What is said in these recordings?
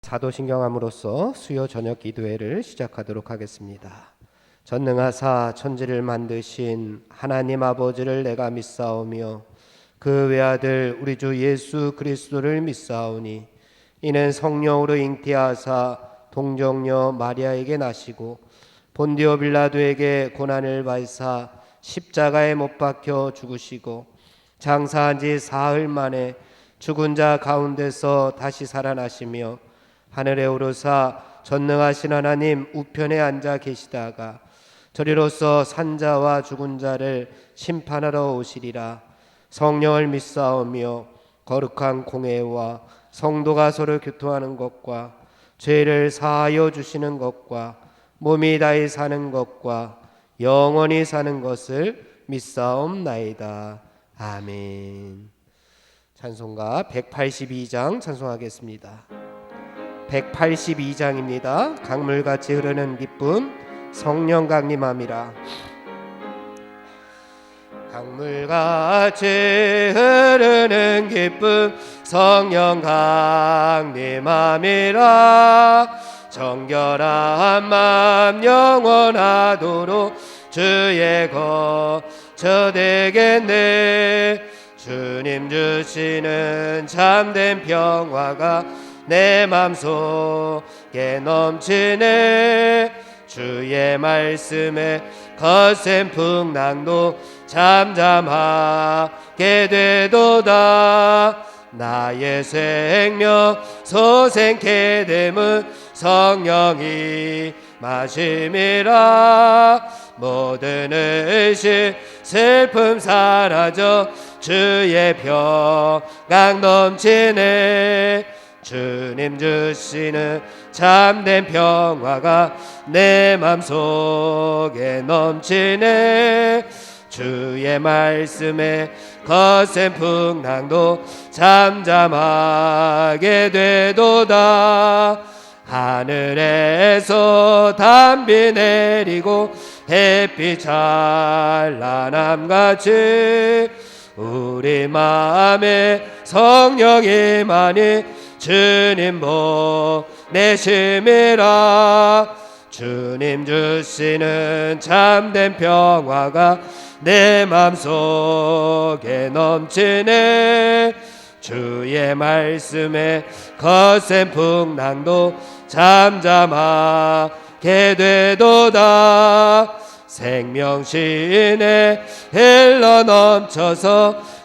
사도신경함으로써 수요 저녁 기도회를 시작하도록 하겠습니다. 전능하사 천지를 만드신 하나님 아버지를 내가 믿사오며 그 외아들 우리 주 예수 그리스도를 믿사오니 이는 성령으로 잉태하사 동정녀 마리아에게 나시고 본디오 빌라도에게 고난을 받으사 십자가에 못 박혀 죽으시고 장사한 지 사흘 만에 죽은 자 가운데서 다시 살아나시며 하늘에 오르사 전능하신 하나님 우편에 앉아 계시다가 저리로서 산자와 죽은 자를 심판하러 오시리라. 성령을 믿사오며 거룩한 공회와 성도가 서로 교통하는 것과 죄를 사하여 주시는 것과 몸이 다히 사는 것과 영원히 사는 것을 믿사옵나이다. 아멘. 찬송가 182장 찬송하겠습니다. 182장입니다. 강물같이 흐르는 기쁨 성령 강림함이라. 강물같이 흐르는 기쁨 성령 강림함이라. 정결한 맘 영원하도록 주의 거처 되겠네. 주님 주시는 참된 평화가 내 맘속에 넘치네. 주의 말씀에 거센 풍랑도 잠잠하게 되도다. 나의 생명 소생케 됨은 성령이 마심이라. 모든 의심 슬픔 사라져 주의 평강 넘치네. 주님 주시는 참된 평화가 내 맘속에 넘치네. 주의 말씀에 거센 풍랑도 잠잠하게 되도다. 하늘에서 단비 내리고 햇빛 찬란함같이 우리 마음에 성령이 많이 주님 보내심이라. 주님 주시는 참된 평화가 내 맘속에 넘치네. 주의 말씀에 거센 풍랑도 잠잠하게 되도다. 생명신에 흘러 넘쳐서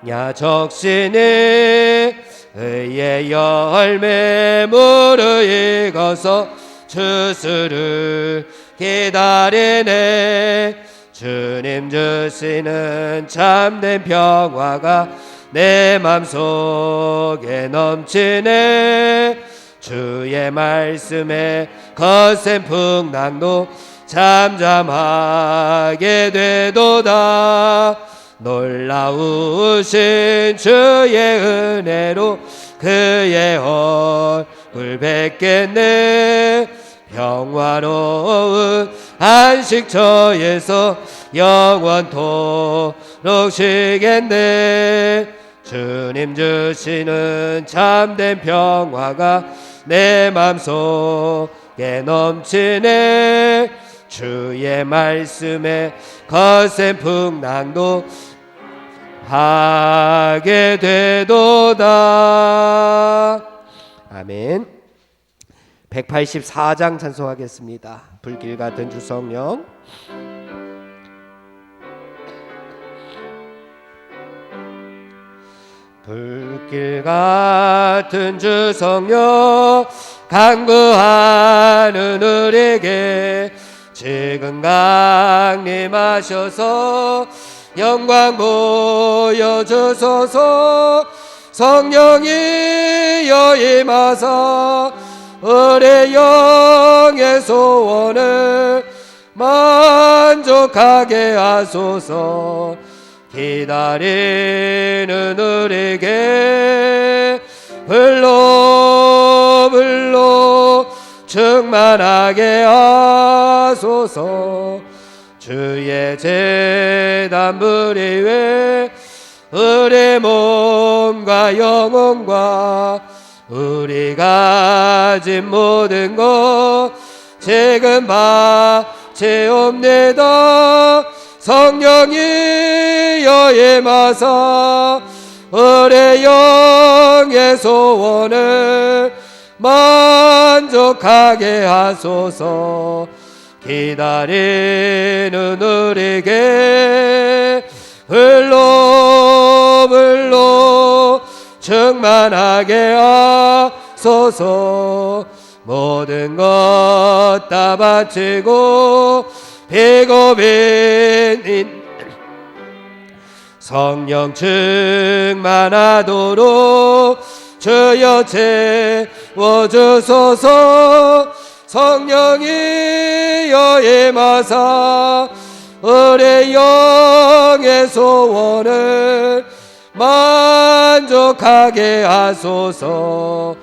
야적신이 의의 열매 무르익어서 주수를 기다리네. 주님 주시는 참된 평화가 내 맘속에 넘치네. 주의 말씀에 거센 풍랑도 잠잠하게 되도다. 놀라우신 주의 은혜로 그의 얼굴 뵙겠네. 평화로운 안식처에서 영원토록 쉬겠네. 주님 주시는 참된 평화가 내 맘속에 넘치네. 주의 말씀에 거센 풍랑도 하게 되도다. 아멘. 184장 찬송하겠습니다. 불길 같은 주 성령. 불길 같은 주 성령 간구하는 우리에게 지금 강림하셔서 영광 보여주소서. 성령이 여임하사 우리 영의 소원을 만족하게 하소서. 기다리는 우리에게 불로 충만하게 하소서. 주의 제단불이 위에 우리 몸과 영혼과 우리가 가진 모든 것 지금 바치옵니다. 성령이여 임하사 우리 영의 소원을 만족하게 하소서. 기다리는 우리에게 불로 충만하게 하소서. 모든 것 다 바치고 비고빈 성령 충만하도록 주여 채워주소서. 성령이여 임하사 우리 영의 소원을 만족하게 하소서.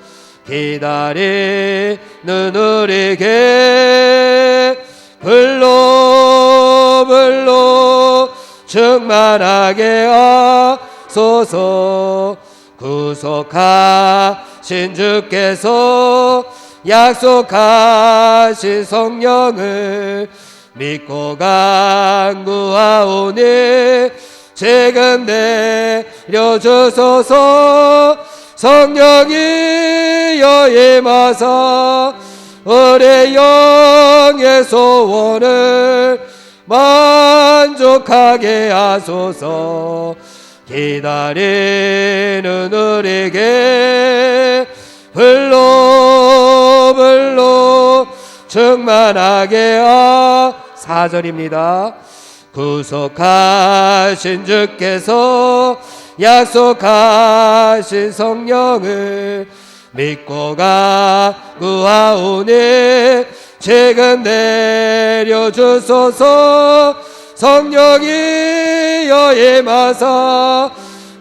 기다리는 우리에게 불로 충만하게 하소서. 구속하신 주께서 약속하신 성령을 믿고 간구하오니 지금 내려주소서. 성령이여 임하사 우리 영의 소원을 만족하게 하소서. 기다리는 우리에게 불로 충만하게 4절입니다. 구속하신 주께서 약속하신 성령을 믿고 간구하오니 지금 내려주소서. 성령이여 임하사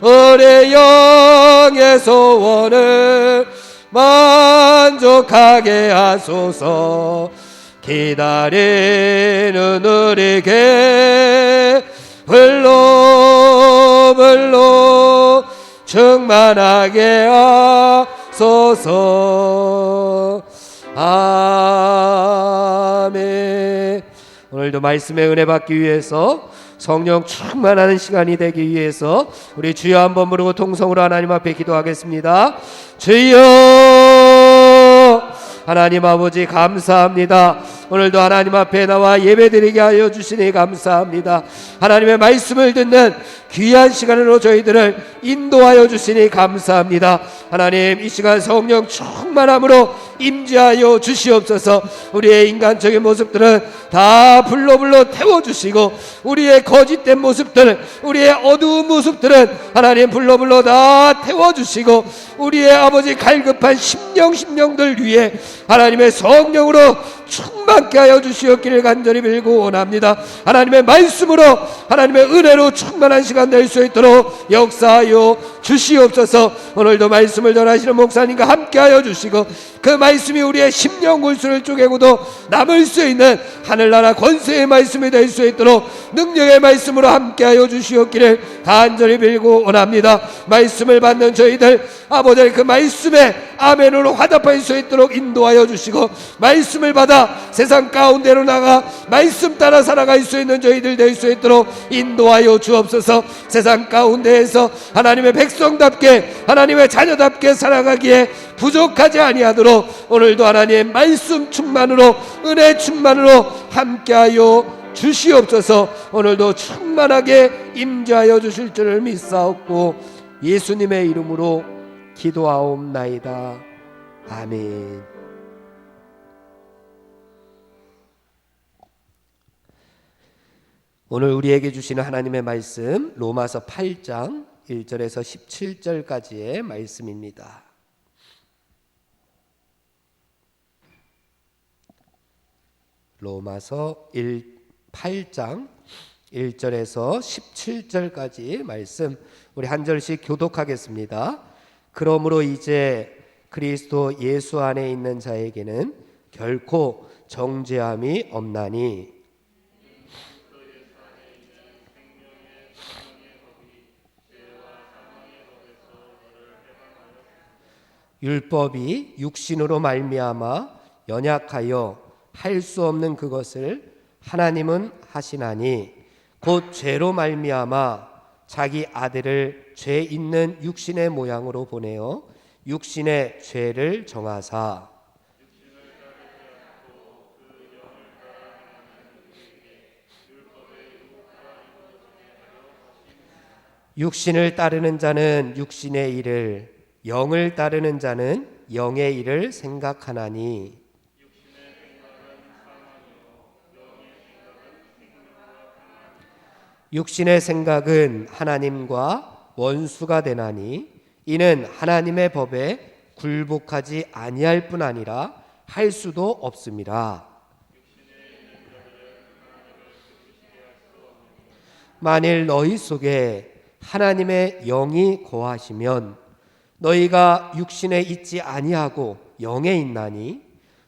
우리 영의 소원을 만족하게 하소서. 기다리는 우리에게 불로 충만하게 하소서. 아멘. 오늘도 말씀의 은혜 받기 위해서 성령 충만하는 시간이 되기 위해서 우리 주여 한번 부르고 통성으로 하나님 앞에 기도하겠습니다. 주여, 하나님 아버지 감사합니다. 오늘도 하나님 앞에 나와 예배드리게 하여 주시니 감사합니다. 하나님의 말씀을 듣는 귀한 시간으로 저희들을 인도하여 주시니 감사합니다. 하나님, 이 시간 성령 충만함으로 임재하여 주시옵소서. 우리의 인간적인 모습들은 다 불로 태워주시고 우리의 거짓된 모습들, 우리의 어두운 모습들은 하나님 불로 다 태워주시고 우리의 아버지 갈급한 심령들 위에 하나님의 성령으로 충만케 하여 주시옵기를 간절히 빌고 원합니다. 하나님의 말씀으로, 하나님의 은혜로 충만한 시간 될 수 있도록 역사하여 주시옵소서. 오늘도 말씀을 전하시는 목사님과 함께 하여 주시고 그 말씀이 우리의 심령 골수를 쪼개고도 남을 수 있는 하늘나라 권세의 말씀이 될 수 있도록 능력의 말씀으로 함께 하여 주시옵기를 간절히 빌고 원합니다. 말씀을 받는 저희들 아버지, 그 말씀에 아멘으로 화답할 수 있도록 인도하여 주시고 말씀을 받아 세상 가운데로 나가 말씀 따라 살아갈 수 있는 저희들 될 수 있도록 인도하여 주옵소서. 세상 가운데에서 하나님의 백성답게, 하나님의 자녀답게 살아가기에 부족하지 아니하도록 오늘도 하나님의 말씀 충만으로, 은혜 충만으로 함께하여 주시옵소서. 오늘도 충만하게 임재하여 주실 줄을 믿사옵고 예수님의 이름으로 기도하옵나이다. 아멘. 오늘 우리에게 주시는 하나님의 말씀 로마서 8장 1절에서 17절까지의 말씀입니다. 로마서 8장 1절에서 17절까지 말씀 우리 한 절씩 교독하겠습니다. 그러므로 이제 그리스도 예수 안에 있는 자에게는 결코 정죄함이 없나니 율법이 육신으로 말미암아 연약하여 할 수 없는 그것을 하나님은 하시나니 곧 죄로 말미암아 자기 아들을 죄 있는 육신의 모양으로 보내어 육신의 죄를 정하사 육신을 따르는 자는 육신의 일을, 영을 따르는 자는 영의 일을 생각하나니 육신의 생각은 하나님과 원수가 되나니 이는 하나님의 법에 굴복하지 아니할 뿐 아니라 할 수도 없습니다. 만일 너희 속에 하나님의 영이 거하시면 너희가 육신에 있지 아니하고 영에 있나니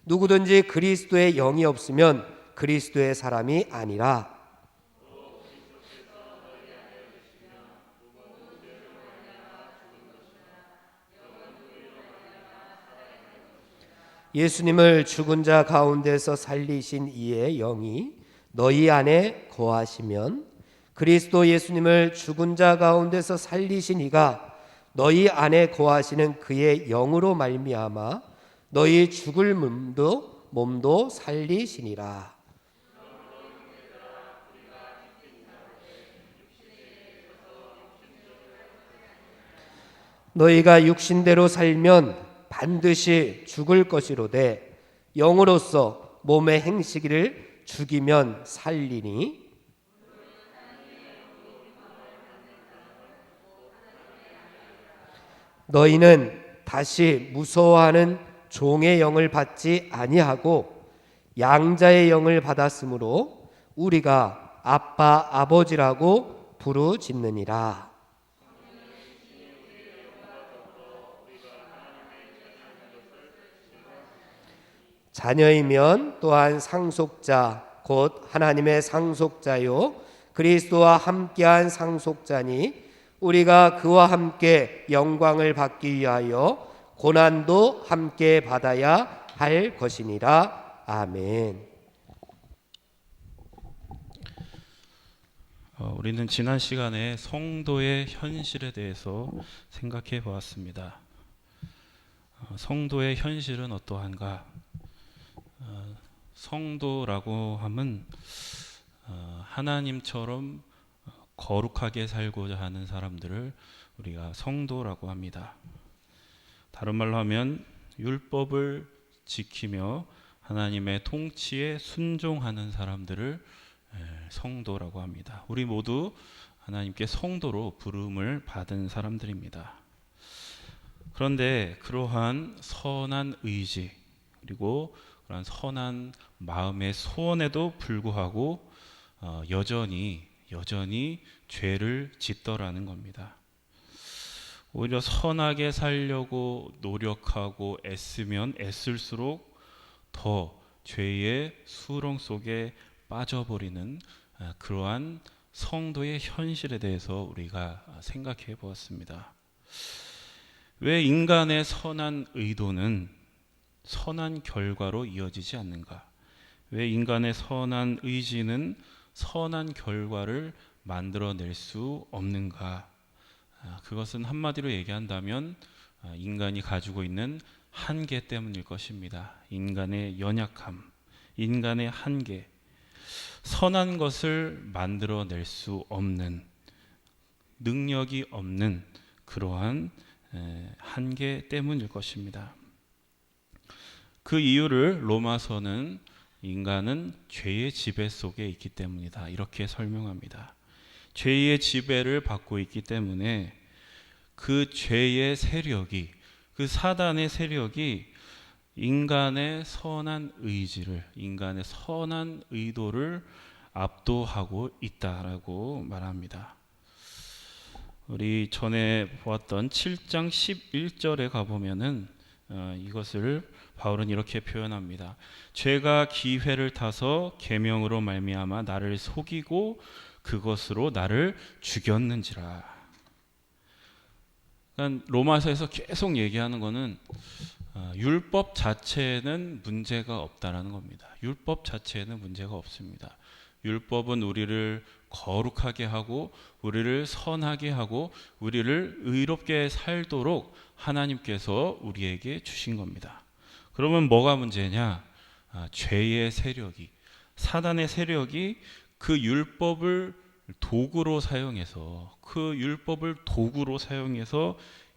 누구든지 그리스도의 영이 없으면 그리스도의 사람이 아니라. 예수님을 죽은 자 가운데서 살리신 이의 영이 너희 안에 거하시면 그리스도 예수님을 죽은 자 가운데서 살리신 이가 너희 안에 거하시는 그의 영으로 말미암아 너희 죽을 몸도 살리시니라. 너희가 육신대로 살면 반드시 죽을 것이로되 영으로서 몸의 행시기를 죽이면 살리니 너희는 다시 무서워하는 종의 영을 받지 아니하고 양자의 영을 받았으므로 우리가 아빠 아버지라고 부르짖느니라. 자녀이면 또한 상속자 곧 하나님의 상속자요 그리스도와 함께한 상속자니 우리가 그와 함께 영광을 받기 위하여 고난도 함께 받아야 할 것이니라. 아멘. 우리는 지난 시간에 성도의 현실에 대해서 생각해 보았습니다. 성도의 현실은 어떠한가? 성도라고 하면 하나님처럼 거룩하게 살고자 하는 사람들을 우리가 성도라고 합니다. 다른 말로 하면 율법을 지키며 하나님의 통치에 순종하는 사람들을 성도라고 합니다. 우리 모두 하나님께 성도로 부름을 받은 사람들입니다. 그런데 그러한 선한 의지 그리고 그러한 선한 마음의 소원에도 불구하고 여전히 죄를 짓더라는 겁니다. 오히려 선하게 살려고 노력하고 애쓰면 애쓸수록 더 죄의 수렁 속에 빠져버리는 그러한 성도의 현실에 대해서 우리가 생각해 보았습니다. 왜 인간의 선한 의도는 선한 결과로 이어지지 않는가? 왜 인간의 선한 의지는 선한 결과를 만들어낼 수 없는가? 그것은 한마디로 얘기한다면 인간이 가지고 있는 한계 때문일 것입니다. 인간의 연약함, 인간의 한계, 선한 것을 만들어낼 수 없는, 능력이 없는 그러한 한계 때문일 것입니다. 그 이유를 로마서는 인간은 죄의 지배 속에 있기 때문이다. 이렇게 설명합니다. 죄의 지배를 받고 있기 때문에 그 죄의 세력이, 그 사단의 세력이 인간의 선한 의지를, 인간의 선한 의도를 압도하고 있다라고 말합니다. 우리 전에 보았던 7장 11절에 가보면은 이것을 바울은 이렇게 표현합니다. 죄가 기회를 타서 계명으로 말미암아 나를 속이고 그것으로 나를 죽였는지라. 그러니까 로마서에서 계속 얘기하는 거는 율법 자체에는 문제가 없다라는 겁니다. 율법 자체에는 문제가 없습니다. 율법은 우리를 거룩하게 하고 우리를 선하게 하고 우리를 의롭게 살도록 하나님께서 우리에게 주신 겁니다. 그러면 뭐가 문제냐? 죄의 세력이, 사단의 세력이 그 율법을 도구로 사용해서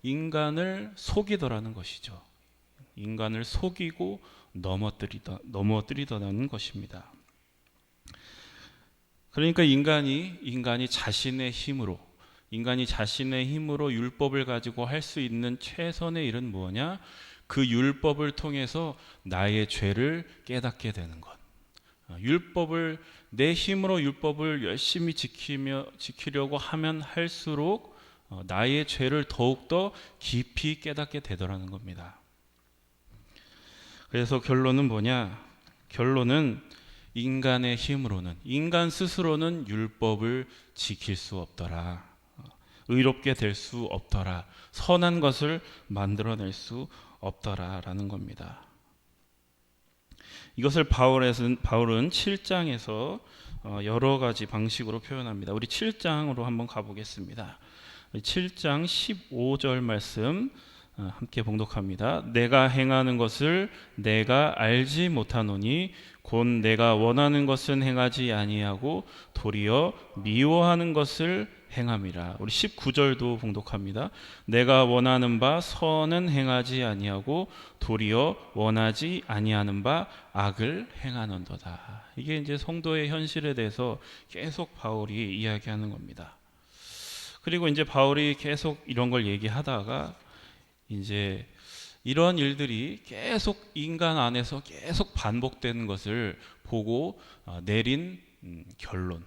인간을 속이더라는 것이죠. 인간을 속이고 넘어뜨리더라는 것입니다. 그러니까 인간이 자신의 힘으로 율법을 가지고 할 수 있는 최선의 일은 뭐냐? 그 율법을 통해서 나의 죄를 깨닫게 되는 것. 내 힘으로 율법을 열심히 지키려고 하면 할수록 나의 죄를 더욱더 깊이 깨닫게 되더라는 겁니다. 그래서 결론은 뭐냐? 결론은 인간의 힘으로는, 인간 스스로는 율법을 지킬 수 없더라. 의롭게 될 수 없더라. 선한 것을 만들어낼 수 없더라라는 겁니다. 이것을 바울은 7장에서 여러 가지 방식으로 표현합니다. 우리 7장으로 한번 가보겠습니다. 7장 15절 말씀 함께 봉독합니다. 내가 행하는 것을 내가 알지 못하노니 곧 내가 원하는 것은 행하지 아니하고 도리어 미워하는 것을 행함이라. 우리 19절도 봉독합니다. 내가 원하는 바 선은 행하지 아니하고 도리어 원하지 아니하는 바 악을 행하는도다. 이게 이제 성도의 현실에 대해서 계속 바울이 이야기하는 겁니다. 그리고 이제 바울이 계속 이런 걸 얘기하다가 이제 이런 일들이 계속 인간 안에서 계속 반복되는 것을 보고 내린 결론,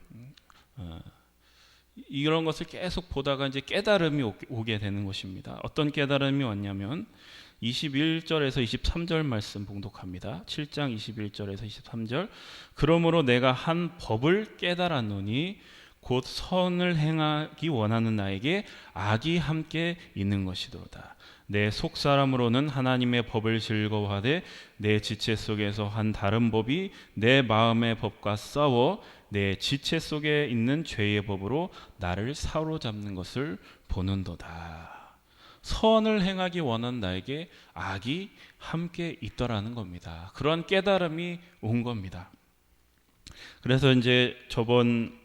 이런 것을 계속 보다가 이제 깨달음이 오게 되는 것입니다. 어떤 깨달음이 왔냐면 21절에서 23절 말씀 봉독합니다. 7장 21절에서 23절. 그러므로 내가 한 법을 깨달았노니 곧 선을 행하기 원하는 나에게 악이 함께 있는 것이도다. 내 속사람으로는 하나님의 법을 즐거워하되 내 지체 속에서 한 다른 법이 내 마음의 법과 싸워 내 지체 속에 있는 죄의 법으로 나를 사로잡는 것을 보는도다. 선을 행하기 원하는 나에게 악이 함께 있더라는 겁니다. 그런 깨달음이 온 겁니다. 그래서 이제 저번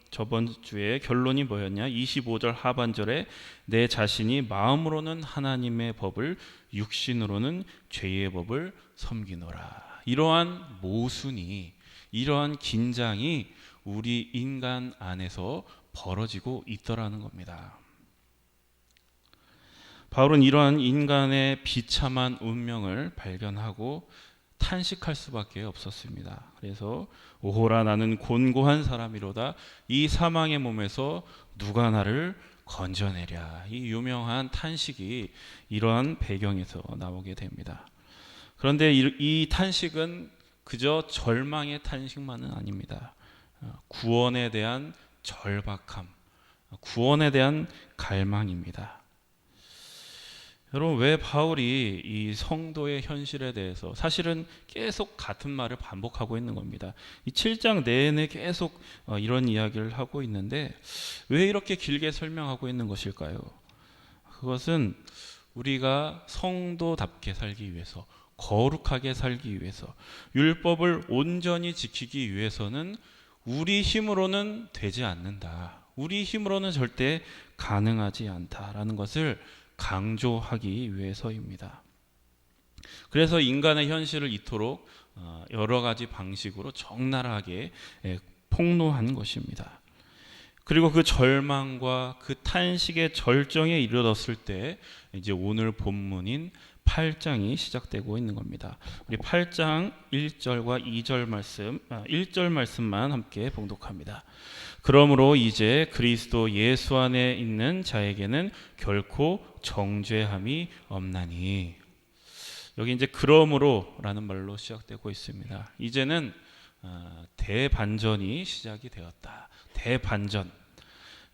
주에 결론이 뭐였냐? 25절 하반절에 내 자신이 마음으로는 하나님의 법을 육신으로는 죄의 법을 섬기노라. 이러한 모순이, 이러한 긴장이 우리 인간 안에서 벌어지고 있더라는 겁니다. 바울은 이러한 인간의 비참한 운명을 발견하고 탄식할 수밖에 없었습니다. 그래서 오호라 나는 곤고한 사람이로다. 이 사망의 몸에서 누가 나를 건져내랴. 이 유명한 탄식이 이러한 배경에서 나오게 됩니다. 그런데 이 탄식은 그저 절망의 탄식만은 아닙니다. 구원에 대한 절박함, 구원에 대한 갈망입니다. 여러분, 왜 바울이 이 성도의 현실에 대해서 사실은 계속 같은 말을 반복하고 있는 겁니다. 이 7장 내내 계속 이런 이야기를 하고 있는데 왜 이렇게 길게 설명하고 있는 것일까요? 그것은 우리가 성도답게 살기 위해서, 거룩하게 살기 위해서, 율법을 온전히 지키기 위해서는 우리 힘으로는 되지 않는다. 우리 힘으로는 절대 가능하지 않다라는 것을 강조하기 위해서입니다. 그래서 인간의 현실을 이토록 여러 가지 방식으로 적나라하게 폭로한 것입니다. 그리고 그 절망과 그 탄식의 절정에 이르렀을 때 이제 오늘 본문인 8장이 시작되고 있는 겁니다. 우리 8장 1절과 2절 말씀, 1절 말씀만 함께 봉독합니다. 그러므로 이제 그리스도 예수 안에 있는 자에게는 결코 정죄함이 없나니. 여기 이제 그러므로라는 말로 시작되고 있습니다. 이제는 대반전이 시작이 되었다. 대반전.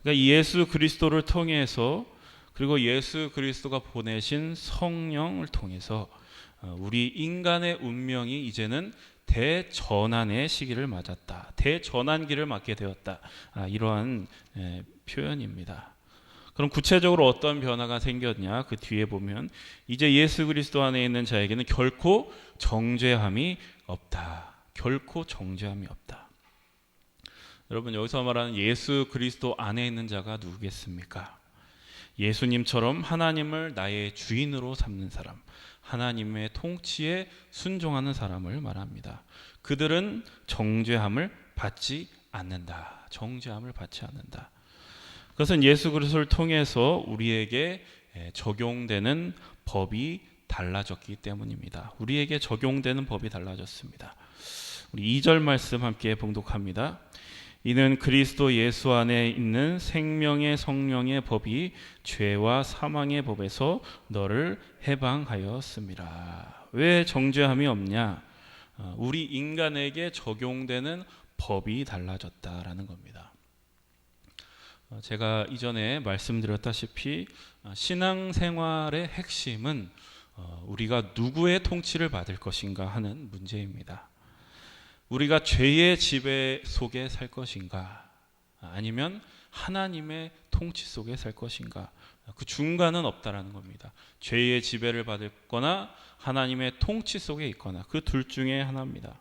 그러니까 예수 그리스도를 통해서 그리고 예수 그리스도가 보내신 성령을 통해서 우리 인간의 운명이 이제는 대전환의 시기를 맞았다. 대전환기를 맞게 되었다. 이러한 표현입니다. 그럼 구체적으로 어떤 변화가 생겼냐? 그 뒤에 보면 이제 예수 그리스도 안에 있는 자에게는 결코 정죄함이 없다. 결코 정죄함이 없다. 여러분, 여기서 말하는 예수 그리스도 안에 있는 자가 누구겠습니까? 예수님처럼 하나님을 나의 주인으로 삼는 사람, 하나님의 통치에 순종하는 사람을 말합니다. 그들은 정죄함을 받지 않는다. 정죄함을 받지 않는다. 그것은 예수 그리스도를 통해서 우리에게 적용되는 법이 달라졌기 때문입니다. 우리에게 적용되는 법이 달라졌습니다. 우리 2절 말씀 함께 봉독합니다. 이는 그리스도 예수 안에 있는 생명의 성령의 법이 죄와 사망의 법에서 너를 해방하였습니다. 왜 정죄함이 없냐? 우리 인간에게 적용되는 법이 달라졌다라는 겁니다. 제가 이전에 말씀드렸다시피 신앙생활의 핵심은 우리가 누구의 통치를 받을 것인가 하는 문제입니다. 우리가 죄의 지배 속에 살 것인가, 아니면 하나님의 통치 속에 살 것인가, 그 중간은 없다라는 겁니다. 죄의 지배를 받을 거나 하나님의 통치 속에 있거나 그 둘 중에 하나입니다.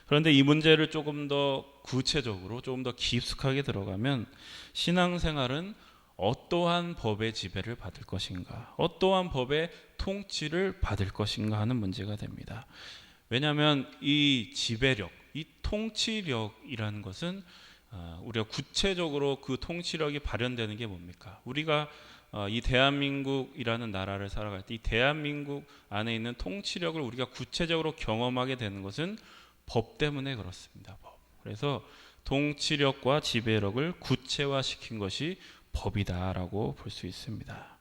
그런데 이 문제를 조금 더 구체적으로, 조금 더 깊숙하게 들어가면 신앙생활은 어떠한 법의 지배를 받을 것인가, 어떠한 법의 통치를 받을 것인가 하는 문제가 됩니다. 왜냐하면 이 지배력, 이 통치력이라는 것은 우리가 구체적으로 그 통치력이 발현되는 게 뭡니까? 우리가 이 대한민국이라는 나라를 살아갈 때 이 대한민국 안에 있는 통치력을 우리가 구체적으로 경험하게 되는 것은 법 때문에 그렇습니다. 법. 그래서 통치력과 지배력을 구체화시킨 것이 법이다라고 볼 수 있습니다.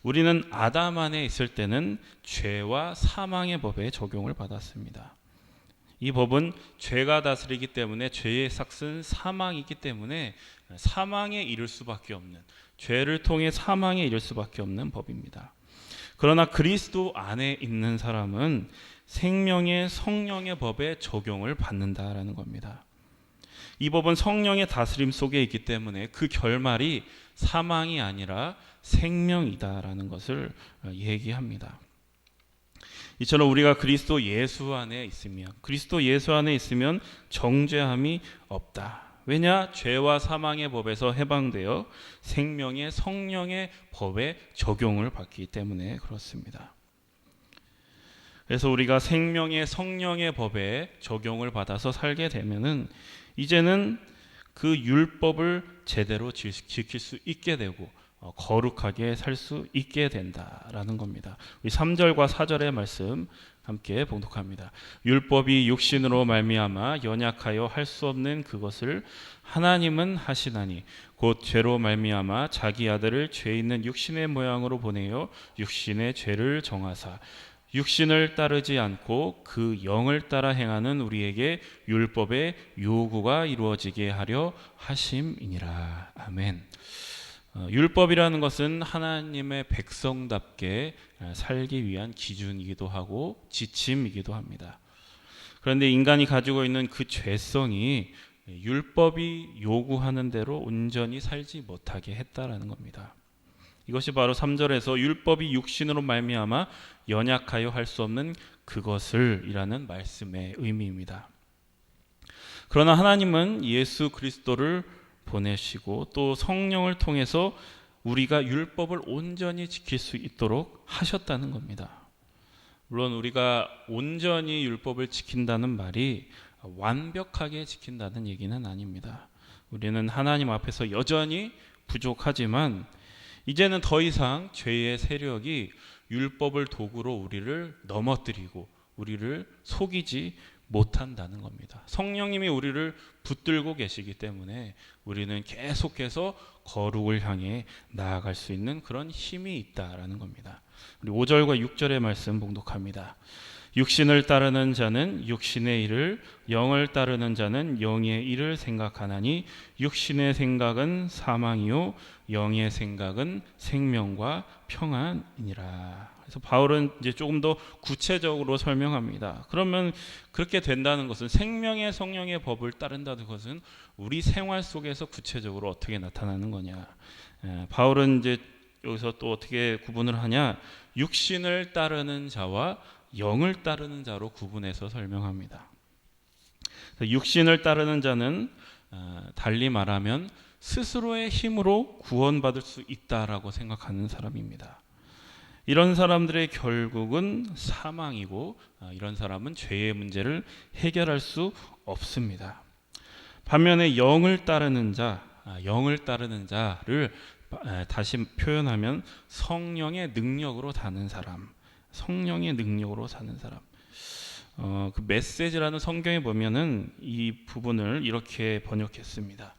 우리는 아담 안에 있을 때는 죄와 사망의 법에 적용을 받았습니다. 이 법은 죄가 다스리기 때문에 죄의 삭은 사망이기 때문에 사망에 이를 수밖에 없는, 죄를 통해 사망에 이를 수밖에 없는 법입니다. 그러나 그리스도 안에 있는 사람은 생명의 성령의 법에 적용을 받는다라는 겁니다. 이 법은 성령의 다스림 속에 있기 때문에 그 결말이 사망이 아니라 생명이다라는 것을 얘기합니다. 이처럼 우리가 그리스도 예수 안에 있으면 정죄함이 없다. 왜냐? 죄와 사망의 법에서 해방되어 생명의 성령의 법에 적용을 받기 때문에 그렇습니다. 그래서 우리가 생명의 성령의 법에 적용을 받아서 살게 되면은 이제는 그 율법을 제대로 지킬 수 있게 되고 거룩하게 살 수 있게 된다라는 겁니다. 우리 3절과 4절의 말씀 함께 봉독합니다. 율법이 육신으로 말미암아 연약하여 할 수 없는 그것을 하나님은 하시나니 곧 죄로 말미암아 자기 아들을 죄 있는 육신의 모양으로 보내어 육신의 죄를 정하사 육신을 따르지 않고 그 영을 따라 행하는 우리에게 율법의 요구가 이루어지게 하려 하심이니라. 아멘. 율법이라는 것은 하나님의 백성답게 살기 위한 기준이기도 하고 지침이기도 합니다. 그런데 인간이 가지고 있는 그 죄성이 율법이 요구하는 대로 온전히 살지 못하게 했다라는 겁니다. 이것이 바로 3절에서 율법이 육신으로 말미암아 연약하여 할 수 없는 그것을 이라는 말씀의 의미입니다. 그러나 하나님은 예수 그리스도를 보내시고 또 성령을 통해서 우리가 율법을 온전히 지킬 수 있도록 하셨다는 겁니다. 물론 우리가 온전히 율법을 지킨다는 말이 완벽하게 지킨다는 얘기는 아닙니다. 우리는 하나님 앞에서 여전히 부족하지만 이제는 더 이상 죄의 세력이 율법을 도구로 우리를 넘어뜨리고 우리를 속이지 못한다는 겁니다. 성령님이 우리를 붙들고 계시기 때문에 우리는 계속해서 거룩을 향해 나아갈 수 있는 그런 힘이 있다라는 겁니다. 우리 5절과 6절의 말씀 봉독합니다. 육신을 따르는 자는 육신의 일을, 영을 따르는 자는 영의 일을 생각하나니 육신의 생각은 사망이요 영의 생각은 생명과 평안이니라. 그래서 바울은 이제 조금 더 구체적으로 설명합니다. 그러면 그렇게 된다는 것은, 생명의 성령의 법을 따른다는 것은 우리 생활 속에서 구체적으로 어떻게 나타나는 거냐. 바울은 이제 여기서 또 어떻게 구분을 하냐? 육신을 따르는 자와 영을 따르는 자로 구분해서 설명합니다. 육신을 따르는 자는 달리 말하면 스스로의 힘으로 구원받을 수 있다라고 생각하는 사람입니다. 이런 사람들의 결국은 사망이고, 이런 사람은 죄의 문제를 해결할 수 없습니다. 반면에 영을 따르는 자를 다시 표현하면 성령의 능력으로 사는 사람, 성령의 능력으로 사는 사람. 그 메시지라는 성경에 보면은 이 부분을 이렇게 번역했습니다.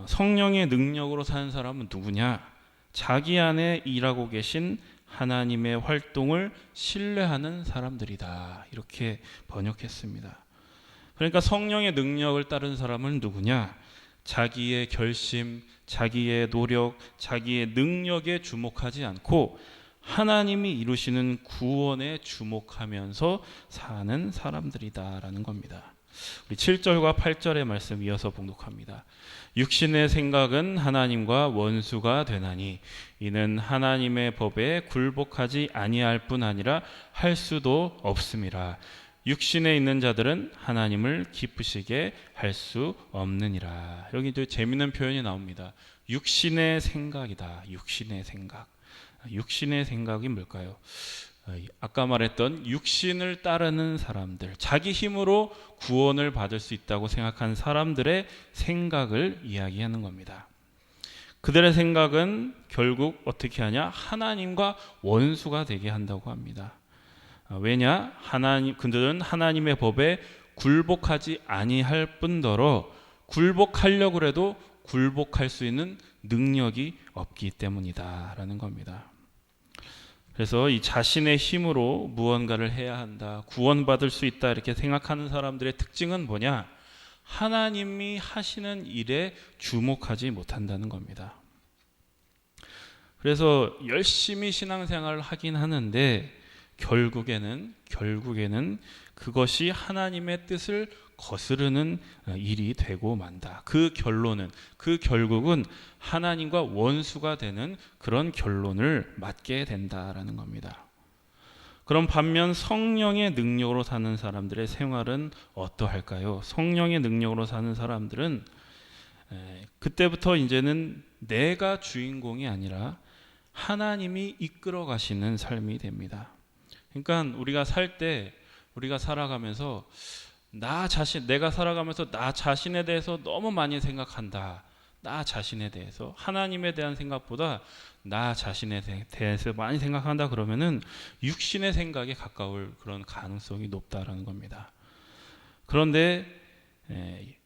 성령의 능력으로 사는 사람은 누구냐? 자기 안에 일하고 계신 하나님의 활동을 신뢰하는 사람들이다. 이렇게 번역했습니다. 그러니까 성령의 능력을 따른 사람은 누구냐? 자기의 결심, 자기의 노력, 자기의 능력에 주목하지 않고 하나님이 이루시는 구원에 주목하면서 사는 사람들이다라는 겁니다. 우리 7절과 8절의 말씀 이어서 봉독합니다. 육신의 생각은 하나님과 원수가 되나니 이는 하나님의 법에 굴복하지 아니할 뿐 아니라 할 수도 없음이라. 육신에 있는 자들은 하나님을 기쁘시게 할 수 없느니라. 여기 또 재미있는 표현이 나옵니다. 육신의 생각이다. 육신의 생각. 육신의 생각이 뭘까요? 아까 말했던 육신을 따르는 사람들, 자기 힘으로 구원을 받을 수 있다고 생각하는 사람들의 생각을 이야기하는 겁니다. 그들의 생각은 결국 어떻게 하냐? 하나님과 원수가 되게 한다고 합니다. 왜냐? 그들은 하나님의 법에 굴복하지 아니할 뿐더러 굴복하려고 해도 굴복할 수 있는 능력이 없기 때문이다라는 겁니다. 그래서 이 자신의 힘으로 무언가를 해야 한다, 구원받을 수 있다 이렇게 생각하는 사람들의 특징은 뭐냐? 하나님이 하시는 일에 주목하지 못한다는 겁니다. 그래서 열심히 신앙생활을 하긴 하는데 결국에는 그것이 하나님의 뜻을 거스르는 일이 되고 만다. 그 결국은 하나님과 원수가 되는 그런 결론을 맞게 된다라는 겁니다. 그럼 반면 성령의 능력으로 사는 사람들의 생활은 어떠할까요? 성령의 능력으로 사는 사람들은 그때부터 이제는 내가 주인공이 아니라 하나님이 이끌어 가시는 삶이 됩니다. 그러니까 우리가 살아가면서 내가 살아가면서 나 자신에 대해서 너무 많이 생각한다. 나 자신에 대해서, 하나님에 대한 생각보다 나 자신에 대해서 많이 생각한다 그러면은 육신의 생각에 가까울 그런 가능성이 높다라는 겁니다. 그런데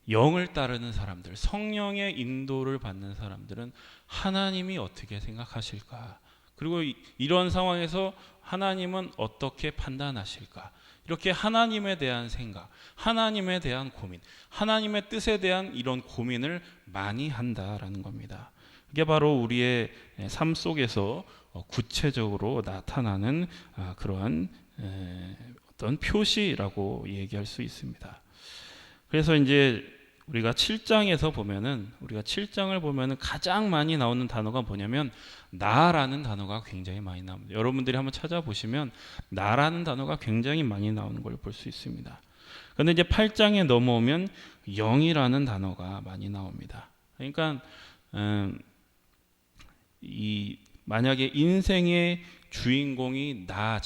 영을 따르는 사람들, 성령의 인도를 받는 사람들은 하나님이 어떻게 생각하실까? 그리고 이런 상황에서 하나님은 어떻게 판단하실까? 이렇게 하나님에 대한 생각, 하나님에 대한 고민, 하나님의 뜻에 대한 이런 고민을 많이 한다라는 겁니다. 이게 바로 우리의 삶 속에서 구체적으로 나타나는 그러한 어떤 표시라고 얘기할 수 있습니다. 그래서 이제 우리가 7장을 보면은 가장 많이 나오는 단어가 뭐냐면 나라는 단어가 굉장히 많이 나옵니다. 여러분들이 한번 찾아보시면 나라는 단어가 굉장히 많이 나오는 걸 볼 수 있습니다. 그런데 이제 8장에 넘어오면 영이라는 단어가 많이 나옵니다. 그러니까 만약에 인생의 주인공이 나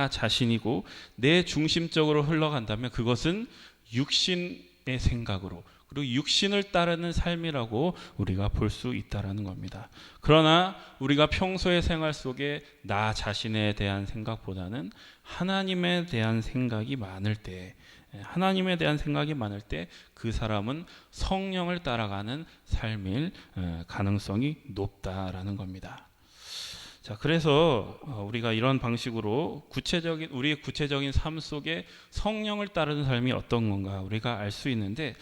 자신이고 내 중심적으로 흘러간다면 그것은 육신의 생각으로, 그리고 육신을 따르는 삶이라고 우리가 볼 수 있다라는 겁니다. 그러나 우리가 평소의 생활 속에 나 자신에 대한 생각보다는 하나님에 대한 생각이 많을 때 그 사람은 성령을 따라가는 삶일 가능성이 높다라는 겁니다. 자, 그래서 우리가 이런 방식으로 우리의 구체적인 삶 속에 성령을 따르는 삶이 어떤 건가 우리가 알 수 있는데,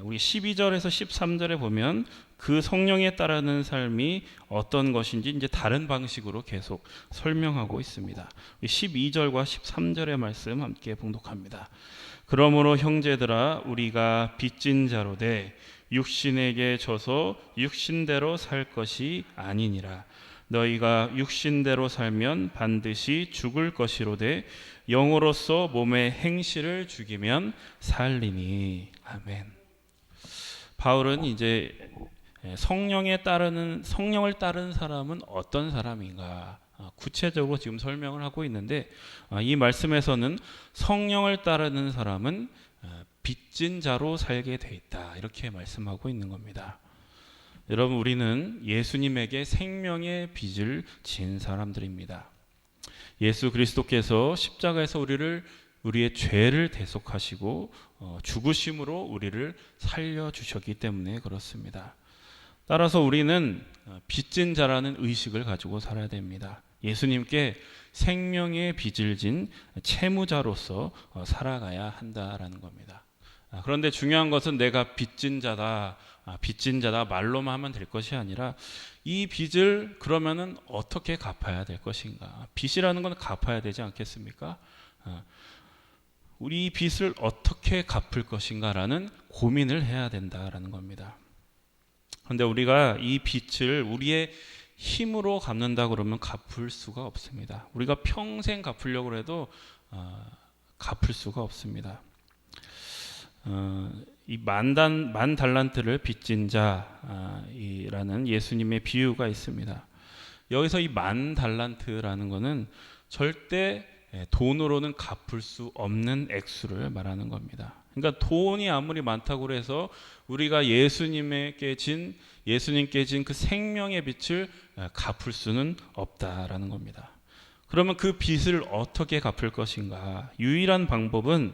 우리 12절에서 13절에 보면 그 성령에 따르는 삶이 어떤 것인지 이제 다른 방식으로 계속 설명하고 있습니다. 12절과 13절의 말씀 함께 봉독합니다. 그러므로 형제들아, 우리가 빚진 자로 돼 육신에게 져서 육신대로 살 것이 아니니라. 너희가 육신대로 살면 반드시 죽을 것이로되 영으로서 몸의 행실을 죽이면 살리니. 아멘. 바울은 이제 성령을 따르는 사람은 어떤 사람인가 구체적으로 지금 설명을 하고 있는데, 이 말씀에서는 성령을 따르는 사람은 빚진 자로 살게 돼 있다, 이렇게 말씀하고 있는 겁니다. 여러분, 우리는 예수님에게 생명의 빚을 진 사람들입니다. 예수 그리스도께서 십자가에서 우리의 죄를 대속하시고 죽으심으로 우리를 살려주셨기 때문에 그렇습니다. 따라서 우리는 빚진 자라는 의식을 가지고 살아야 됩니다. 예수님께 생명의 빚을 진 채무자로서 살아가야 한다라는 겁니다. 그런데 중요한 것은 내가 빚진 자다 말로만 하면 될 것이 아니라, 이 빚을 그러면은 어떻게 갚아야 될 것인가? 빚이라는 건 갚아야 되지 않겠습니까? 우리 빚을 어떻게 갚을 것인가라는 고민을 해야 된다라는 겁니다. 그런데 우리가 이 빚을 우리의 힘으로 갚는다 그러면 갚을 수가 없습니다. 우리가 평생 갚으려고 해도 갚을 수가 없습니다. 이 만 달란트를 빚진 자라는 예수님의 비유가 있습니다. 여기서 이 만 달란트라는 것은 절대 돈으로는 갚을 수 없는 액수를 말하는 겁니다. 그러니까 돈이 아무리 많다고 해서 우리가 예수님께 진 그 생명의 빚을 갚을 수는 없다라는 겁니다. 그러면 그 빚을 어떻게 갚을 것인가? 유일한 방법은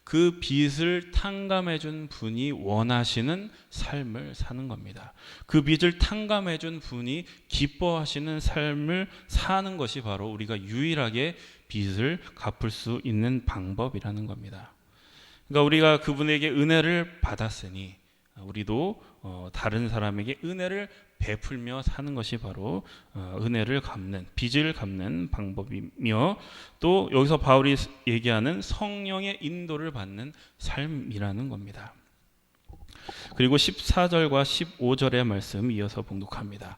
그 빚을 탕감해 준 분이 원하시는 삶을 사는 겁니다. 그 빚을 탕감해 준 분이 기뻐하시는 삶을 사는 것이 바로 우리가 유일하게 빚을 갚을 수 있는 방법이라는 겁니다. 그러니까 우리가 그분에게 은혜를 받았으니 우리도 다른 사람에게 은혜를 베풀며 사는 것이 바로 빚을 갚는 방법이며, 또 여기서 바울이 얘기하는 성령의 인도를 받는 삶이라는 겁니다. 그리고 14절과 15절의 말씀 이어서 봉독합니다.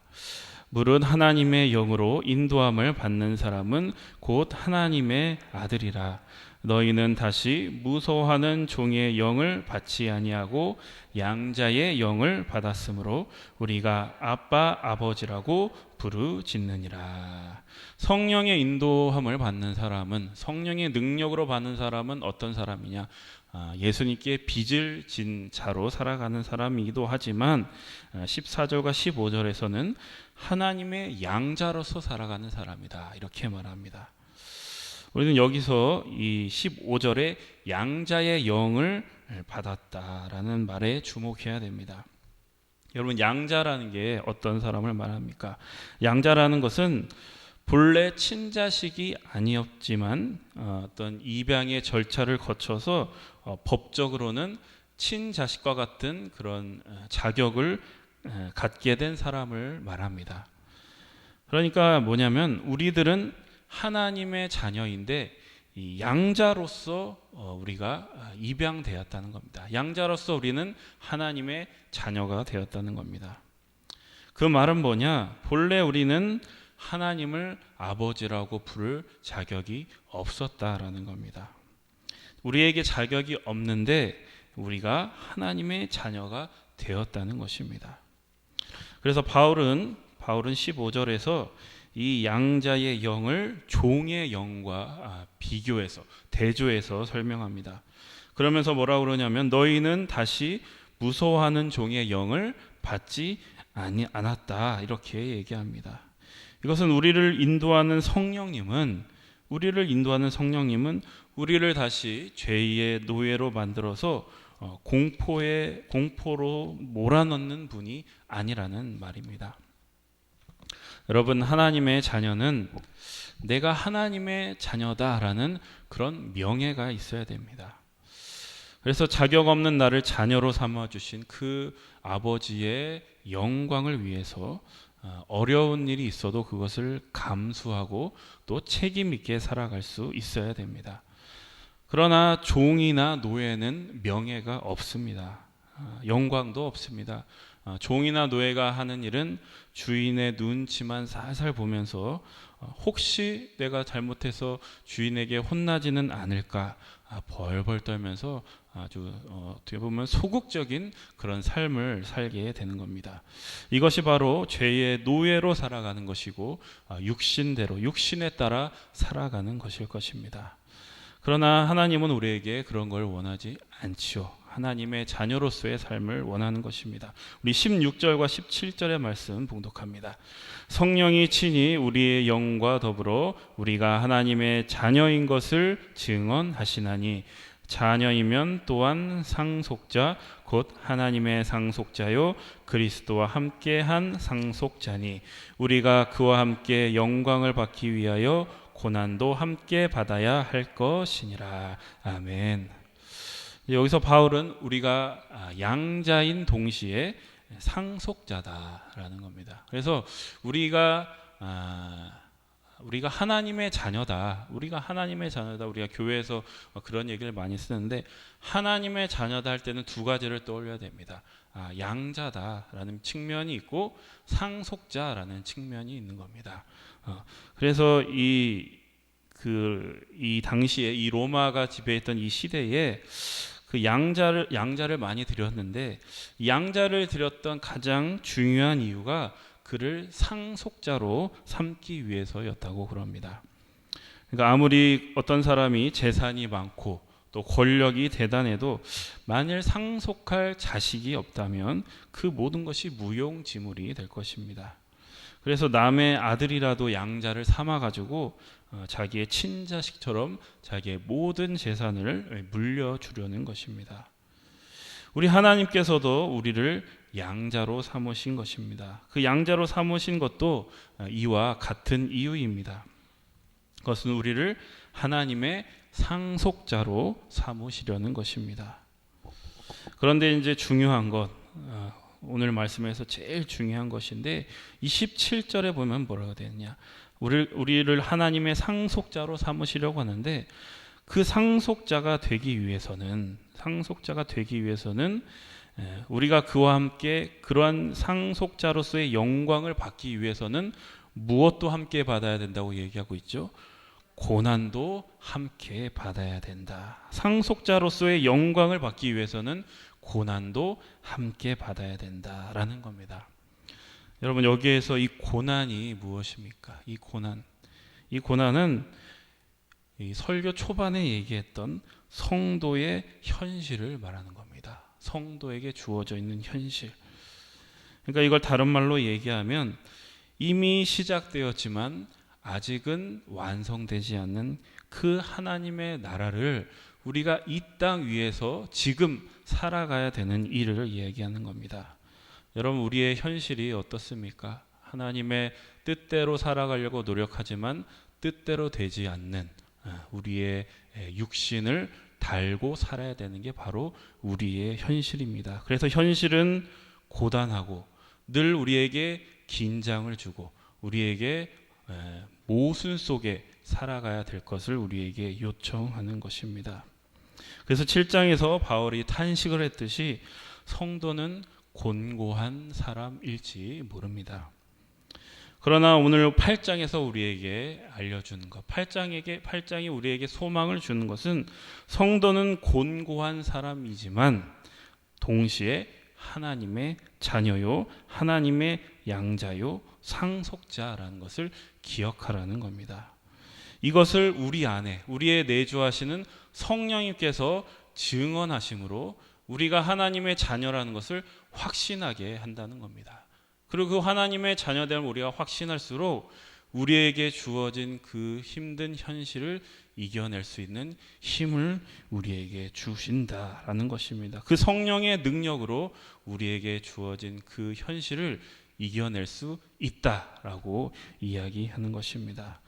무릇 하나님의 영으로 인도함을 받는 사람은 곧 하나님의 아들이라. 너희는 다시 무서워하는 종의 영을 받지 아니하고 양자의 영을 받았으므로 우리가 아빠 아버지라고 부르짖느니라. 성령의 인도함을 받는 사람은, 성령의 능력으로 받는 사람은 어떤 사람이냐? 예수님께 빚을 진 자로 살아가는 사람이기도 하지만 14절과 15절에서는 하나님의 양자로서 살아가는 사람이다, 이렇게 말합니다. 우리는 여기서 이 15절에 양자의 영을 받았다라는 말에 주목해야 됩니다. 여러분, 양자라는 게 어떤 사람을 말합니까? 양자라는 것은 본래 친자식이 아니었지만 어떤 입양의 절차를 거쳐서 법적으로는 친자식과 같은 그런 자격을 갖게 된 사람을 말합니다. 그러니까 뭐냐면, 우리들은 하나님의 자녀인데 이 양자로서 우리가 입양되었다는 겁니다. 양자로서 우리는 하나님의 자녀가 되었다는 겁니다. 그 말은 뭐냐? 본래 우리는 하나님을 아버지라고 부를 자격이 없었다라는 겁니다. 우리에게 자격이 없는데 우리가 하나님의 자녀가 되었다는 것입니다. 그래서 바울은 15절에서 이 양자의 영을 종의 영과 비교해서, 대조해서 설명합니다. 그러면서 뭐라고 그러냐면, 너희는 다시 무서워하는 종의 영을 받지 않았다, 이렇게 얘기합니다. 이것은 우리를 인도하는 성령님은 우리를 다시 죄의 노예로 만들어서 공포로 몰아넣는 분이 아니라는 말입니다. 여러분, 하나님의 자녀는 내가 하나님의 자녀다라는 그런 명예가 있어야 됩니다. 그래서 자격 없는 나를 자녀로 삼아주신 그 아버지의 영광을 위해서 어려운 일이 있어도 그것을 감수하고 또 책임 있게 살아갈 수 있어야 됩니다. 그러나 종이나 노예는 명예가 없습니다. 영광도 없습니다. 종이나 노예가 하는 일은 주인의 눈치만 살살 보면서 혹시 내가 잘못해서 주인에게 혼나지는 않을까 벌벌 떨면서 아주 어떻게 보면 소극적인 그런 삶을 살게 되는 겁니다. 이것이 바로 죄의 노예로 살아가는 것이고 육신대로 육신에 따라 살아가는 것일 것입니다. 그러나 하나님은 우리에게 그런 걸 원하지 않지요. 하나님의 자녀로서의 삶을 원하는 것입니다. 우리 16절과 17절의 말씀 봉독합니다. 성령이 친히 우리의 영과 더불어 우리가 하나님의 자녀인 것을 증언하시나니 자녀이면 또한 상속자 곧 하나님의 상속자요 그리스도와 함께한 상속자니 우리가 그와 함께 영광을 받기 위하여 고난도 함께 받아야 할 것이니라. 아멘. 여기서 바울은 우리가 양자인 동시에 상속자다라는 겁니다. 그래서 우리가 하나님의 자녀다. 우리가 하나님의 자녀다. 우리가 교회에서 그런 얘기를 많이 쓰는데 하나님의 자녀다 할 때는 두 가지를 떠올려야 됩니다. 양자다라는 측면이 있고 상속자라는 측면이 있는 겁니다. 그래서 이 당시에 이 로마가 지배했던 이 시대에 그 양자를 많이 드렸는데 양자를 드렸던 가장 중요한 이유가 그를 상속자로 삼기 위해서였다고 그럽니다. 그러니까 아무리 어떤 사람이 재산이 많고 또 권력이 대단해도 만일 상속할 자식이 없다면 그 모든 것이 무용지물이 될 것입니다. 그래서 남의 아들이라도 양자를 삼아가지고 자기의 친자식처럼 자기의 모든 재산을 물려주려는 것입니다. 우리 하나님께서도 우리를 양자로 삼으신 것입니다. 그 양자로 삼으신 것도 이와 같은 이유입니다. 그것은 우리를 하나님의 상속자로 삼으시려는 것입니다. 그런데 이제 중요한 것, 오늘 말씀에서 제일 중요한 것인데 27절에 보면 뭐라고 되느냐? 우리를 하나님의 상속자로 삼으시려고 하는데 그 상속자가 되기 위해서는 우리가 그와 함께 그러한 상속자로서의 영광을 받기 위해서는 무엇도 함께 받아야 된다고 얘기하고 있죠? 고난도 함께 받아야 된다. 상속자로서의 영광을 받기 위해서는 고난도 함께 받아야 된다라는 겁니다. 여러분, 여기에서 이 고난이 무엇입니까? 이 고난은 이 설교 초반에 얘기했던 성도의 현실을 말하는 겁니다. 성도에게 주어져 있는 현실. 그러니까 이걸 다른 말로 얘기하면 이미 시작되었지만 아직은 완성되지 않는 그 하나님의 나라를 우리가 이 땅 위에서 지금 살아가야 되는 일을 이야기하는 겁니다. 여러분, 우리의 현실이 어떻습니까? 하나님의 뜻대로 살아가려고 노력하지만 뜻대로 되지 않는 우리의 육신을 달고 살아야 되는 게 바로 우리의 현실입니다. 그래서 현실은 고단하고 늘 우리에게 긴장을 주고 우리에게 모순 속에 살아가야 될 것을 우리에게 요청하는 것입니다. 그래서 7장에서 바울이 탄식을 했듯이 성도는 곤고한 사람일지 모릅니다. 그러나 오늘 8장에서 우리에게 알려주는 것, 8장이 우리에게 소망을 주는 것은 성도는 곤고한 사람이지만 동시에 하나님의 자녀요, 하나님의 양자요, 상속자라는 것을 기억하라는 겁니다. 이것을 우리 안에, 우리의 내주하시는 성령님께서 증언하심으로 우리가 하나님의 자녀라는 것을 확신하게 한다는 겁니다. 그리고 그 하나님의 자녀됨을 우리가 확신할수록 우리에게 주어진 그 힘든 현실을 이겨낼 수 있는 힘을 우리에게 주신다라는 것입니다. 그 성령의 능력으로 우리에게 주어진 그 현실을 이겨낼 수 있다라고 이야기하는 것입니다.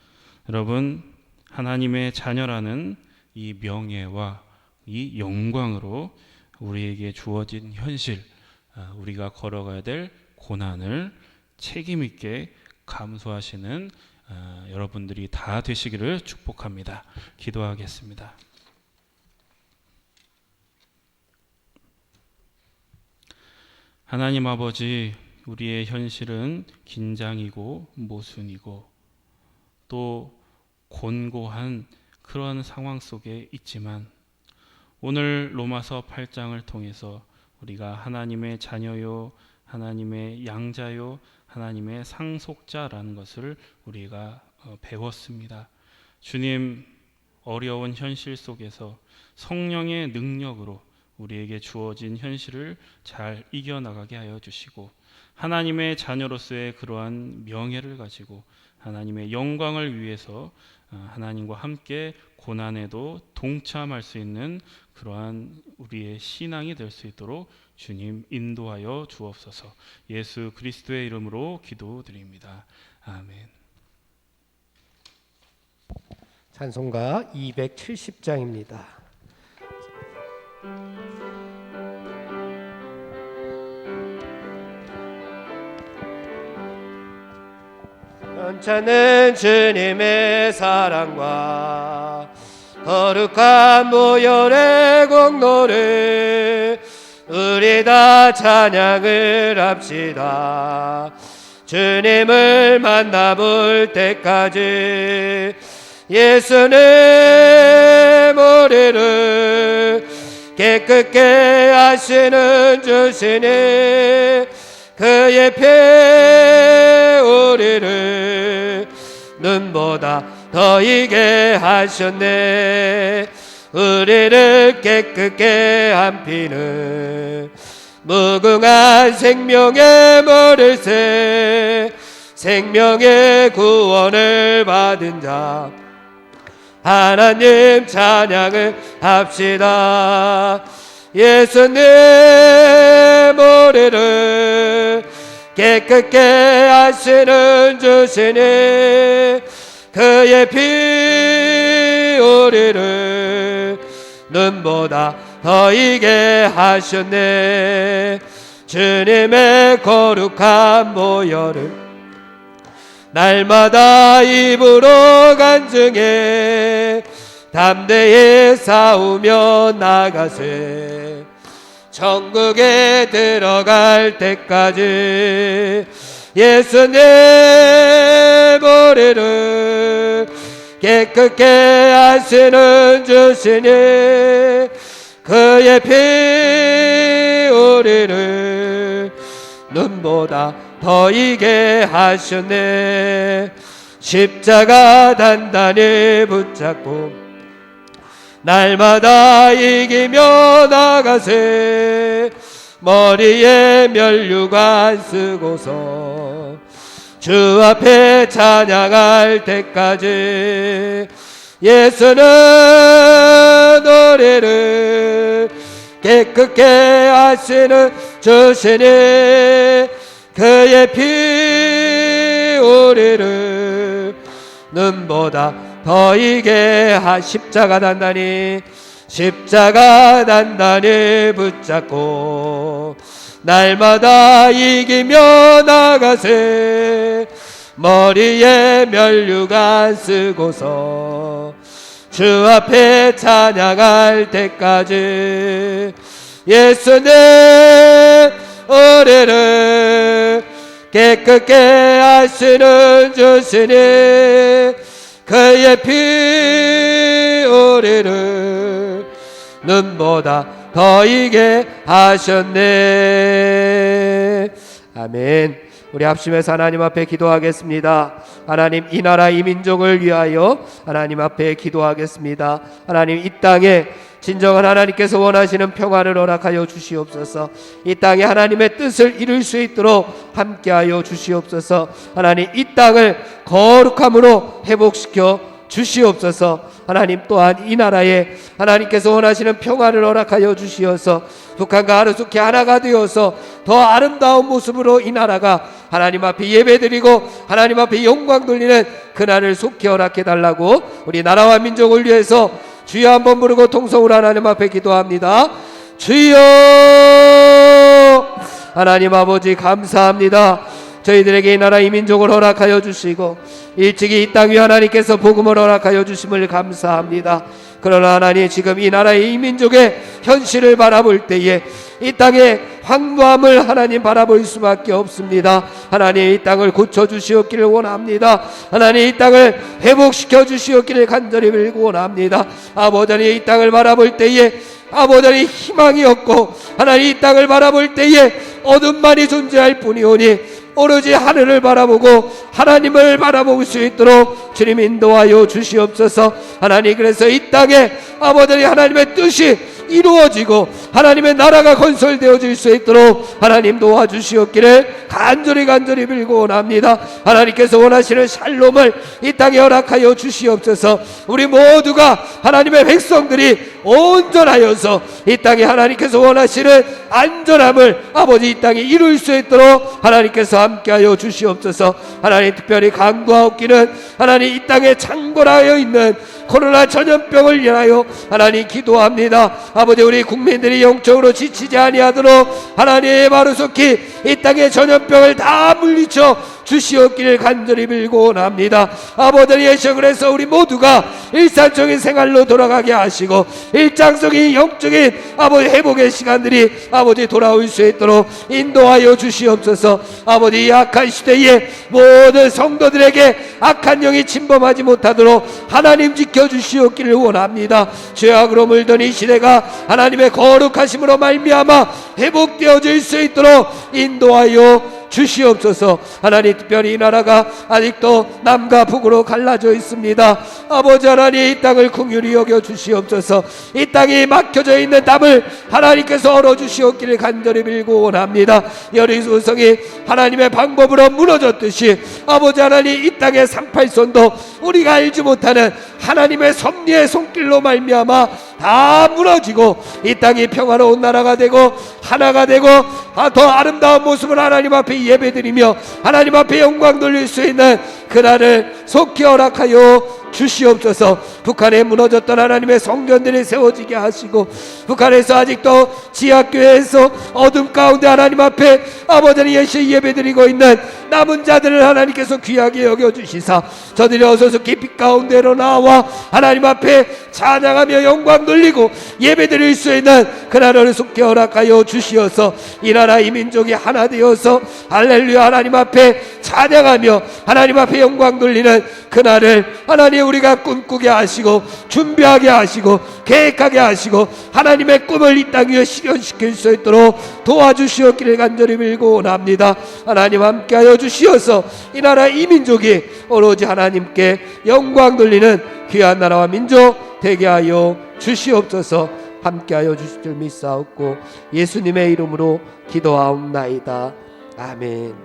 여러분, 하나님의 자녀라는 이 명예와 이 영광으로 우리에게 주어진 현실, 우리가 걸어가야 될 고난을 책임 있게 감수하시는 여러분들이 다 되시기를 축복합니다. 기도하겠습니다. 하나님 아버지, 우리의 현실은 긴장이고 모순이고 또 곤고한 그런 상황 속에 있지만 오늘 로마서 8장을 통해서 우리가 하나님의 자녀요, 하나님의 양자요, 하나님의 상속자라는 것을 우리가 배웠습니다. 주님, 어려운 현실 속에서 성령의 능력으로 우리에게 주어진 현실을 잘 이겨나가게 하여 주시고 하나님의 자녀로서의 그러한 명예를 가지고 하나님의 영광을 위해서 하나님과 함께 고난에도 동참할 수 있는 그러한 우리의 신앙이 될 수 있도록 주님 인도하여 주옵소서. 예수 그리스도의 이름으로 기도드립니다. 아멘. 찬송가 270장입니다. 넘쳐는 주님의 사랑과 거룩한 모열의 공로를 우리 다 찬양을 합시다. 주님을 만나볼 때까지 예수님 우리를 깨끗게 하시는 주시니 그의 피 우리를 눈보다 더 이게 하셨네. 우리를 깨끗게 한 피는 무궁한 생명의 머리새 생명의 구원을 받은 자 하나님 찬양을 합시다. 예수님 우리를 깨끗게 하시는 주시니 그의 피 우리를 눈보다 더 이게 하셨네. 주님의 거룩한 보혈을 날마다 입으로 간증해 담대히 싸우며 나가세. 천국에 들어갈 때까지 예수님 우리를 깨끗게 하시는 주시니 그의 피 우리를 눈보다 더 이게 하셨네. 십자가 단단히 붙잡고 날마다 이기며 나가세. 머리에 면류관 쓰고서 주 앞에 찬양할 때까지 예수는 우리를 깨끗게 하시는 주시니 그의 피 우리를 눈보다 더 이게 십자가 단단히 붙잡고 날마다 이기며 나가세. 머리에 면류관 쓰고서 주 앞에 찬양할 때까지 예수님 우리를 깨끗게 하시는 주시니 그의 피 우리를 눈보다 더 이게 하셨네. 아멘. 우리 합심해서 하나님 앞에 기도하겠습니다. 하나님, 이 나라 이 민족을 위하여 하나님 앞에 기도하겠습니다. 하나님, 이 땅에 진정한 하나님께서 원하시는 평화를 허락하여 주시옵소서. 이 땅에 하나님의 뜻을 이룰 수 있도록 함께하여 주시옵소서. 하나님, 이 땅을 거룩함으로 회복시켜 주시옵소서. 하나님 또한 이 나라에 하나님께서 원하시는 평화를 허락하여 주시어서 북한과 하루속히 하나가 되어서 더 아름다운 모습으로 이 나라가 하나님 앞에 예배드리고 하나님 앞에 영광 돌리는 그날을 속히 허락해 달라고 우리 나라와 민족을 위해서 주여 한번 부르고 통성으로 하나님 앞에 기도합니다. 주여, 하나님 아버지 감사합니다. 저희들에게 이 나라 이 민족을 허락하여 주시고 일찍이 이 땅 위에 하나님께서 복음을 허락하여 주심을 감사합니다. 그러나 하나님, 지금 이 나라의 이 민족의 현실을 바라볼 때에 이 땅의 황무함을 하나님 바라볼 수밖에 없습니다. 하나님, 이 땅을 고쳐주시옵기를 원합니다. 하나님, 이 땅을 회복시켜 주시옵기를 간절히 빌고 원합니다. 아버지, 이 땅을 바라볼 때에 아버지 희망이 없고 하나님, 이 땅을 바라볼 때에 어둠만이 존재할 뿐이오니 오로지 하늘을 바라보고 하나님을 바라볼 수 있도록 주님 인도하여 주시옵소서. 하나님, 그래서 이 땅에 아버지 하나님의 뜻이 이루어지고 하나님의 나라가 건설되어질 수 있도록 하나님 도와주시옵기를 간절히 빌고 원합니다. 하나님께서 원하시는 샬롬을 이 땅에 허락하여 주시옵소서. 우리 모두가 하나님의 백성들이 온전하여서 이 땅에 하나님께서 원하시는 안전함을 아버지 이 땅에 이룰 수 있도록 하나님께서 함께하여 주시옵소서. 하나님, 특별히 간구하옵기는 하나님 이 땅에 창궐하여 있는 코로나 전염병을 위하여 하나님 기도합니다. 아버지, 우리 국민들이 영적으로 지치지 아니하도록 하나님 마루속히 이 땅의 전염병을 다 물리쳐 주시옵기를 간절히 빌고 원합니다. 아버지 예수, 그래서 우리 모두가 일상적인 생활로 돌아가게 하시고 일상적인 영적인 아버지 회복의 시간들이 아버지 돌아올 수 있도록 인도하여 주시옵소서. 아버지, 이 악한 시대에 모든 성도들에게 악한 영이 침범하지 못하도록 하나님 지켜주시옵기를 원합니다. 죄악으로 물던 이 시대가 하나님의 거룩하심으로 말미암아 회복되어질 수 있도록 인도하여 주시옵소서. 하나님, 특별히 이 나라가 아직도 남과 북으로 갈라져 있습니다. 아버지 하나님, 이 땅을 긍휼히 여겨 주시옵소서. 이 땅이 막혀져 있는 담을 하나님께서 얼어 주시옵기를 간절히 빌고 원합니다. 여리고성이 하나님의 방법으로 무너졌듯이 아버지 하나님, 이 땅의 38선도 우리가 알지 못하는 하나님의 섭리의 손길로 말미암아 다 무너지고 이 땅이 평화로운 나라가 되고 하나가 되고 더 아름다운 모습을 하나님 앞에 예배드리며 하나님 앞에 영광 돌릴 수 있는 그날을 속히 허락하여 주시옵소서. 북한에 무너졌던 하나님의 성전들이 세워지게 하시고 북한에서 아직도 지하교회에서 어둠 가운데 하나님 앞에 아버지는 예시 예배드리고 있는 남은 자들을 하나님께서 귀하게 여겨주시사 저들이 어서서 깊이 가운데로 나와 하나님 앞에 찬양하며 영광 돌리고 예배드릴 수 있는 그날을 속히 허락하여 주시어서 이 나라 이 민족이 하나 되어서 할렐루야 하나님 앞에 찬양하며 하나님 앞에 영광 돌리는 그날을 하나님 우리가 꿈꾸게 하시고 준비하게 하시고 계획하게 하시고 하나님의 꿈을 이 땅 위에 실현시킬 수 있도록 도와주시옵기를 간절히 빌고 원합니다. 하나님 함께하여 주시어서 이 나라 이 민족이 오로지 하나님께 영광 돌리는 귀한 나라와 민족 되게 하여 주시옵소서. 함께하여 주실 줄 믿사옵고 예수님의 이름으로 기도하옵나이다. 아멘.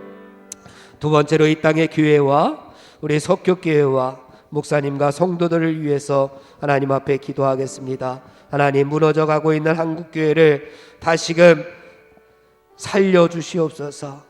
두 번째로 이 땅의 교회와 우리 석교교회와 목사님과 성도들을 위해서 하나님 앞에 기도하겠습니다. 하나님, 무너져가고 있는 한국교회를 다시금 살려주시옵소서.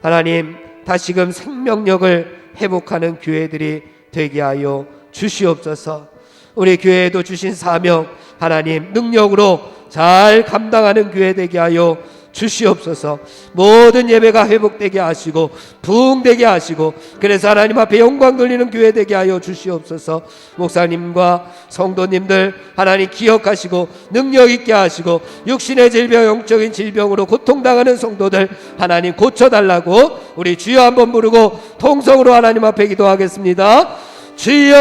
하나님, 다시금 생명력을 회복하는 교회들이 되게 하여 주시옵소서. 우리 교회에도 주신 사명 하나님 능력으로 잘 감당하는 교회 되게 하여 주시옵소서. 모든 예배가 회복되게 하시고 부흥되게 하시고 그래서 하나님 앞에 영광 돌리는 교회 되게 하여 주시옵소서. 목사님과 성도님들 하나님 기억하시고 능력 있게 하시고 육신의 질병 영적인 질병으로 고통당하는 성도들 하나님 고쳐달라고 우리 주여 한번 부르고 통성으로 하나님 앞에 기도하겠습니다. 주여,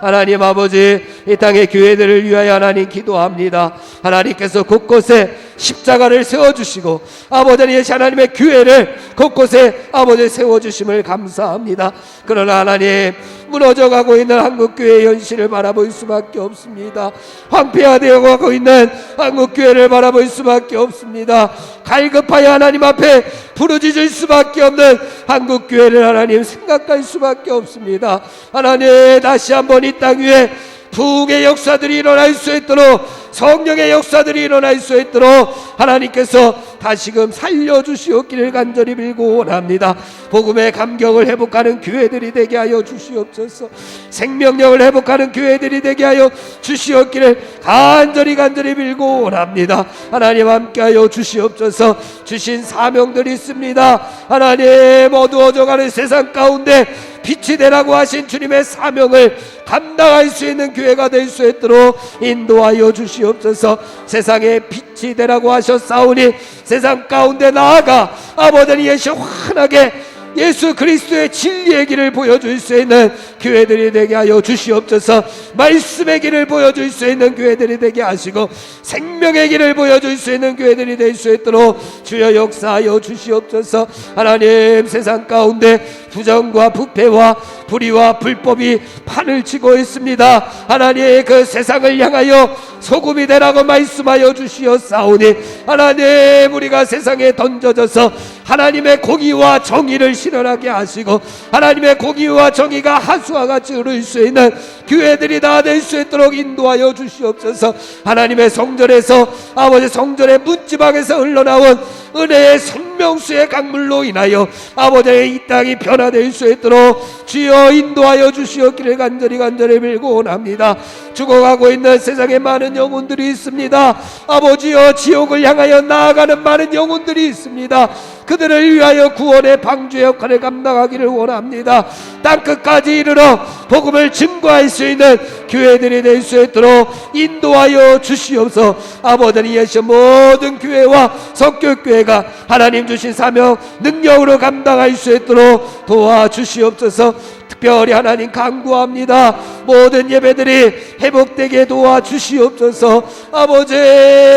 하나님 아버지 이 땅의 교회들을 위하여 하나님 기도합니다. 하나님께서 곳곳에 십자가를 세워주시고 아버지 하나님의 교회를 곳곳에 아버지 세워주심을 감사합니다. 그러나 하나님, 무너져가고 있는 한국교회의 현실을 바라볼 수밖에 없습니다. 황폐화되어 가고 있는 한국교회를 바라볼 수밖에 없습니다. 갈급하여 하나님 앞에 부르짖을 수밖에 없는 한국교회를 하나님 생각할 수밖에 없습니다. 하나님, 다시 한번 이 땅 위에 부흥의 역사들이 일어날 수 있도록, 성령의 역사들이 일어날 수 있도록 하나님께서 다시금 살려주시옵기를 간절히 빌고 원합니다. 복음의 감격을 회복하는 교회들이 되게 하여 주시옵소서. 생명력을 회복하는 교회들이 되게 하여 주시옵기를 간절히 빌고 원합니다. 하나님 함께하여 주시옵소서. 주신 사명들이 있습니다. 하나님, 어두워져가는 세상 가운데 빛이 되라고 하신 주님의 사명을 감당할 수 있는 교회가 될 수 있도록 인도하여 주시옵소서. 세상에 빛이 되라고 하셨사오니 세상 가운데 나아가 아버지 예수 환하게 예수 그리스도의 진리의 길을 보여줄 수 있는 교회들이 되게 하여 주시옵소서. 말씀의 길을 보여줄 수 있는 교회들이 되게 하시고 생명의 길을 보여줄 수 있는 교회들이 될 수 있도록 주여 역사하여 주시옵소서. 하나님, 세상 가운데 부정과 부패와 불의와 불법이 판을 치고 있습니다. 하나님, 그 세상을 향하여 소금이 되라고 말씀하여 주시었사오니 하나님, 우리가 세상에 던져져서 하나님의 공의와 정의를 실현하게 하시고 하나님의 공의와 정의가 하수와 같이 흐를 수 있는 교회들이 다 될 수 있도록 인도하여 주시옵소서. 하나님의 성전에서 아버지 성전의 문지방에서 흘러나온 은혜의 생명수의 강물로 인하여 아버지의 이 땅이 변화될 수 있도록 주여 인도하여 주시옵기를 간절히 빌고 원합니다. 죽어가고 있는 세상에 많은 영혼들이 있습니다. 아버지여, 지옥을 향하여 나아가는 많은 영혼들이 있습니다. 그들을 위하여 구원의 방주 역할을 감당하기를 원합니다. 땅끝까지 이르러 복음을 증거할 수 있는 교회들이 될 수 있도록 인도하여 주시옵소서. 아버지 예수 모든 교회와 성결교회가 하나님 주신 사명 능력으로 감당할 수 있도록 도와주시옵소서. 특별히 하나님 간구합니다. 모든 예배들이 회복되게 도와주시옵소서. 아버지,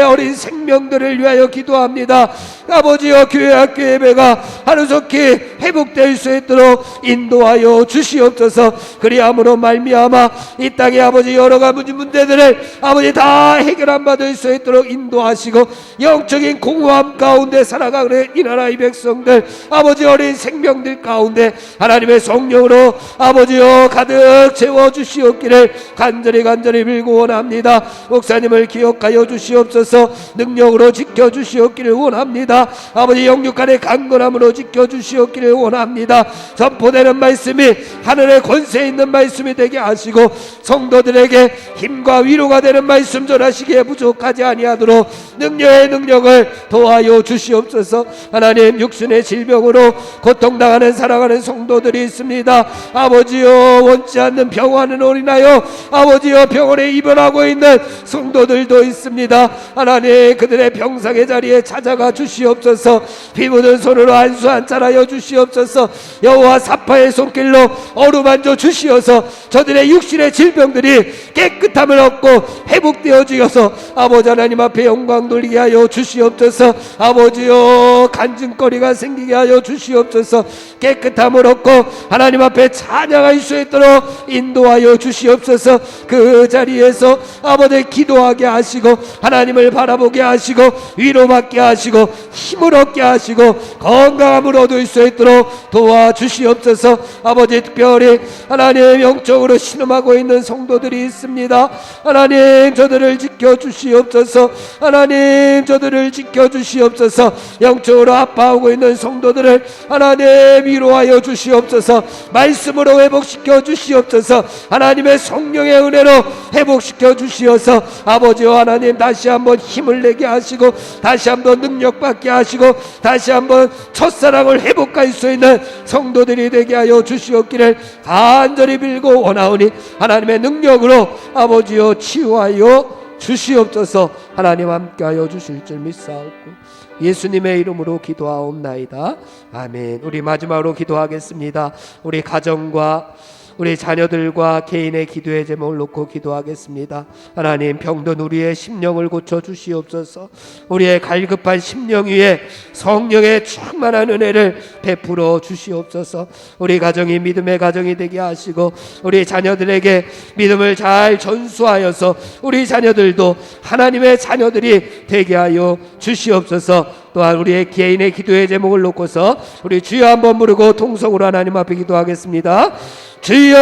어린 생명들을 위하여 기도합니다. 아버지여, 교회 학교 예배가 하루속히 회복될 수 있도록 인도하여 주시옵소서. 그리함으로 말미암아 이 땅에 아버지 여러 가지 문제들을 아버지 다 해결한 바 될 수 있도록 인도하시고 영적인 공허함 가운데 살아가는 이 나라의 백성들, 아버지 어린 생명들 가운데 하나님의 성령으로 아버지여 가득 채워주시옵기를 간절히 빌고 원합니다. 목사님을 기억하여 주시옵소서. 능력으로 지켜주시옵기를 원합니다. 아버지 영육간의 강건함으로 지켜주시옵기를 원합니다. 선포되는 말씀이 하늘의 권세 있는 말씀이 되게 하시고 성도들에게 힘과 위로가 되는 말씀 전하시기에 부족하지 아니하도록 능력을 도와여 주시옵소서. 하나님, 육신의 질병으로 고통당하는 살아가는 성도들이 있습니다. 아버지여, 원치 않는 병환으로 인하여 아버지여 병원에 입원하고 있는 성도들도 있습니다. 하나님, 그들의 병상의 자리에 찾아가 주시옵소서. 피 묻은 손으로 안수 한짤하여 주시옵소서. 여호와 사파의 손길로 어루만져 주시어서 저들의 육신의 질병들이 깨끗함을 얻고 회복되어 주어서 아버지 하나님 앞에 영광 돌리게 하여 주시옵소서. 아버지여, 간증거리가 생기게 하여 주시옵소서. 깨끗함을 얻고 하나님 앞에 찬양할 수 있도록 인도하여 주시옵소서. 그 자리에서 아버지 기도하게 하시고 하나님을 바라보게 하시고 위로받게 하시고 힘을 얻게 하시고 건강함을 얻을 수 있도록 도와주시옵소서. 아버지, 특별히 하나님 영적으로 신음하고 있는 성도들이 있습니다. 하나님, 저들을 지켜주시옵소서. 하나님, 저들을 지켜주시옵소서. 영적으로 아파하고 있는 성도들을 하나님 위로하여 주시옵소서. 말씀으로 회복시켜 주시옵소서. 하나님의 성령의 은혜로 회복시켜 주시어서 아버지와 하나님 다시 한번 힘을 내게 하시고 다시 한번 능력받게 하시고 다시 한번 첫사랑을 회복할 수 있는 성도들이 되게 하여 주시옵기를 간절히 빌고 원하오니 하나님의 능력으로 아버지여 치유하여 주시옵소서. 하나님 함께하여 주실 줄 믿사옵고 예수님의 이름으로 기도하옵나이다. 아멘. 우리 마지막으로 기도하겠습니다. 우리 가정과 우리 자녀들과 개인의 기도의 제목을 놓고 기도하겠습니다. 하나님, 병든 우리의 심령을 고쳐 주시옵소서. 우리의 갈급한 심령 위에 성령의 충만한 은혜를 베풀어 주시옵소서. 우리 가정이 믿음의 가정이 되게 하시고 우리 자녀들에게 믿음을 잘 전수하여서 우리 자녀들도 하나님의 자녀들이 되게 하여 주시옵소서. 또한 우리의 개인의 기도의 제목을 놓고서 우리 주여 한번 부르고 통성으로 하나님 앞에 기도하겠습니다. 주여,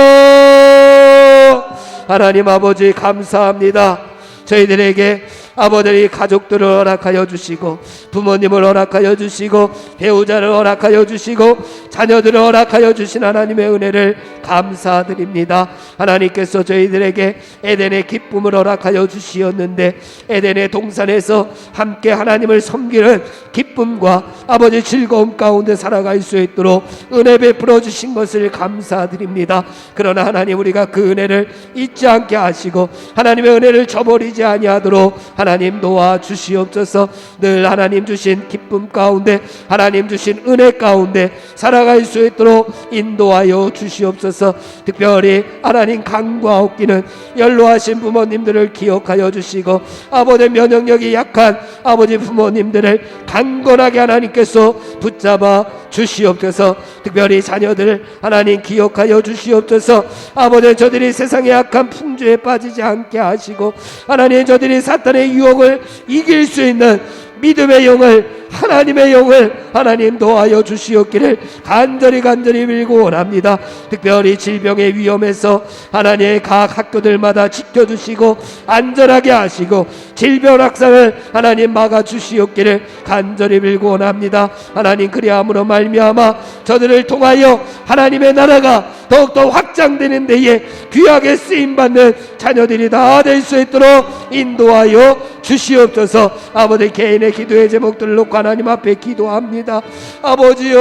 하나님 아버지 감사합니다. 저희들에게 아버지 가족들을 허락하여 주시고 부모님을 허락하여 주시고 배우자를 허락하여 주시고 자녀들을 허락하여 주신 하나님의 은혜를 감사드립니다. 하나님께서 저희들에게 에덴의 기쁨을 허락하여 주시었는데 에덴의 동산에서 함께 하나님을 섬기는 기쁨과 아버지 즐거움 가운데 살아갈 수 있도록 은혜 베풀어 주신 것을 감사드립니다. 그러나 하나님, 우리가 그 은혜를 잊지 않게 하시고 하나님의 은혜를 저버리지 아니하도록 하나님 도와주시옵소서. 늘 하나님 주신 기쁨 가운데 하나님 주신 은혜 가운데 살아갈 수 있도록 인도하여 주시옵소서. 특별히 하나님 간과 없기는 연로하신 부모님들을 기억하여 주시고 아버지 면역력이 약한 아버지 부모님들을 강건하게 하나님께서 붙잡아 주시옵소서. 특별히 자녀들 하나님 기억하여 주시옵소서. 아버지, 저들이 세상의 악한 풍조에 빠지지 않게 하시고 하나님, 저들이 사탄의 유혹을 이길 수 있는 믿음의 영을, 하나님의 영을 하나님 도와여 주시옵기를 간절히 빌고 원합니다. 특별히 질병의 위험에서 하나님의 각 학교들마다 지켜주시고 안전하게 하시고 질병 확산을 하나님 막아주시옵기를 간절히 빌고 원합니다. 하나님, 그리함으로 말미암아 저들을 통하여 하나님의 나라가 더욱더 확장되는 데에 귀하게 쓰임받는 자녀들이 다 될 수 있도록 인도하여 주시옵소서. 아버지, 개인의 기도의 제목들을 놓고 하나님 앞에 기도합니다. 아버지요,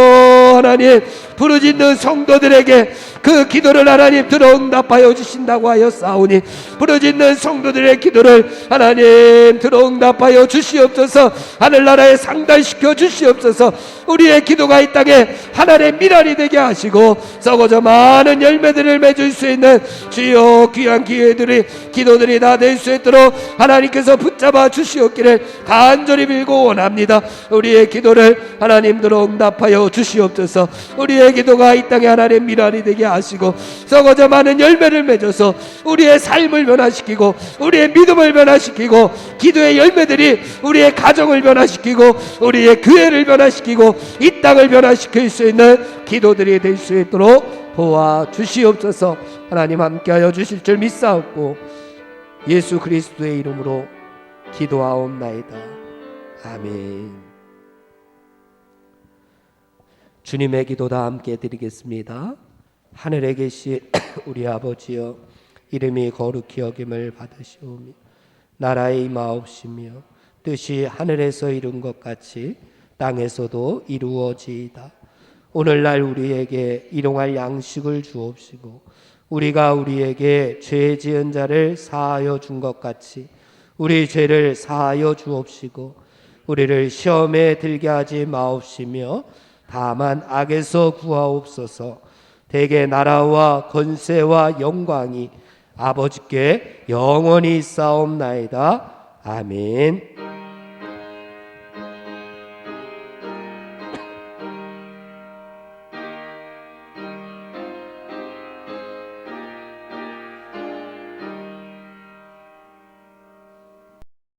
하나님, 부르짖는 성도들에게 그 기도를 하나님 들어응답하여 주신다고 하여 싸우니 부르짖는 성도들의 기도를 하나님 들어응답하여 주시옵소서. 하늘나라에 상달시켜 주시옵소서. 우리의 기도가 이 땅에 하나님의 미랄이 되게 하시고 썩어져 많은 열매들을 맺을 수 있는 주여 귀한 기도들이 다 될 수 있도록 하나님께서 붙잡아 주시옵기를 간절히 빌고 원합니다. 우리의 기도를 하나님 들어응답하여 주시옵소서. 우리의 기도가 이 땅에 하나님의 미랄이 되게 하시고 썩어져 많은 열매를 맺어서 우리의 삶을 변화시키고 우리의 믿음을 변화시키고 기도의 열매들이 우리의 가정을 변화시키고 우리의 교회를 변화시키고 이 땅을 변화시킬 수 있는 기도들이 될 수 있도록 도와주시옵소서. 하나님 함께하여 주실 줄 믿사옵고 예수 그리스도의 이름으로 기도하옵나이다. 아멘. 주님의 기도 다 함께 드리겠습니다. 하늘에 계신 우리 아버지여, 이름이 거룩히 여김을 받으시오며 나라의 임하옵시며 뜻이 하늘에서 이룬 것 같이 땅에서도 이루어지이다. 오늘날 우리에게 일용할 양식을 주옵시고 우리가 우리에게 죄 지은 자를 사하여 준 것 같이 우리 죄를 사하여 주옵시고 우리를 시험에 들게 하지 마옵시며 다만 악에서 구하옵소서. 대개 나라와 권세와 영광이 아버지께 영원히 있사옵나이다. 아멘.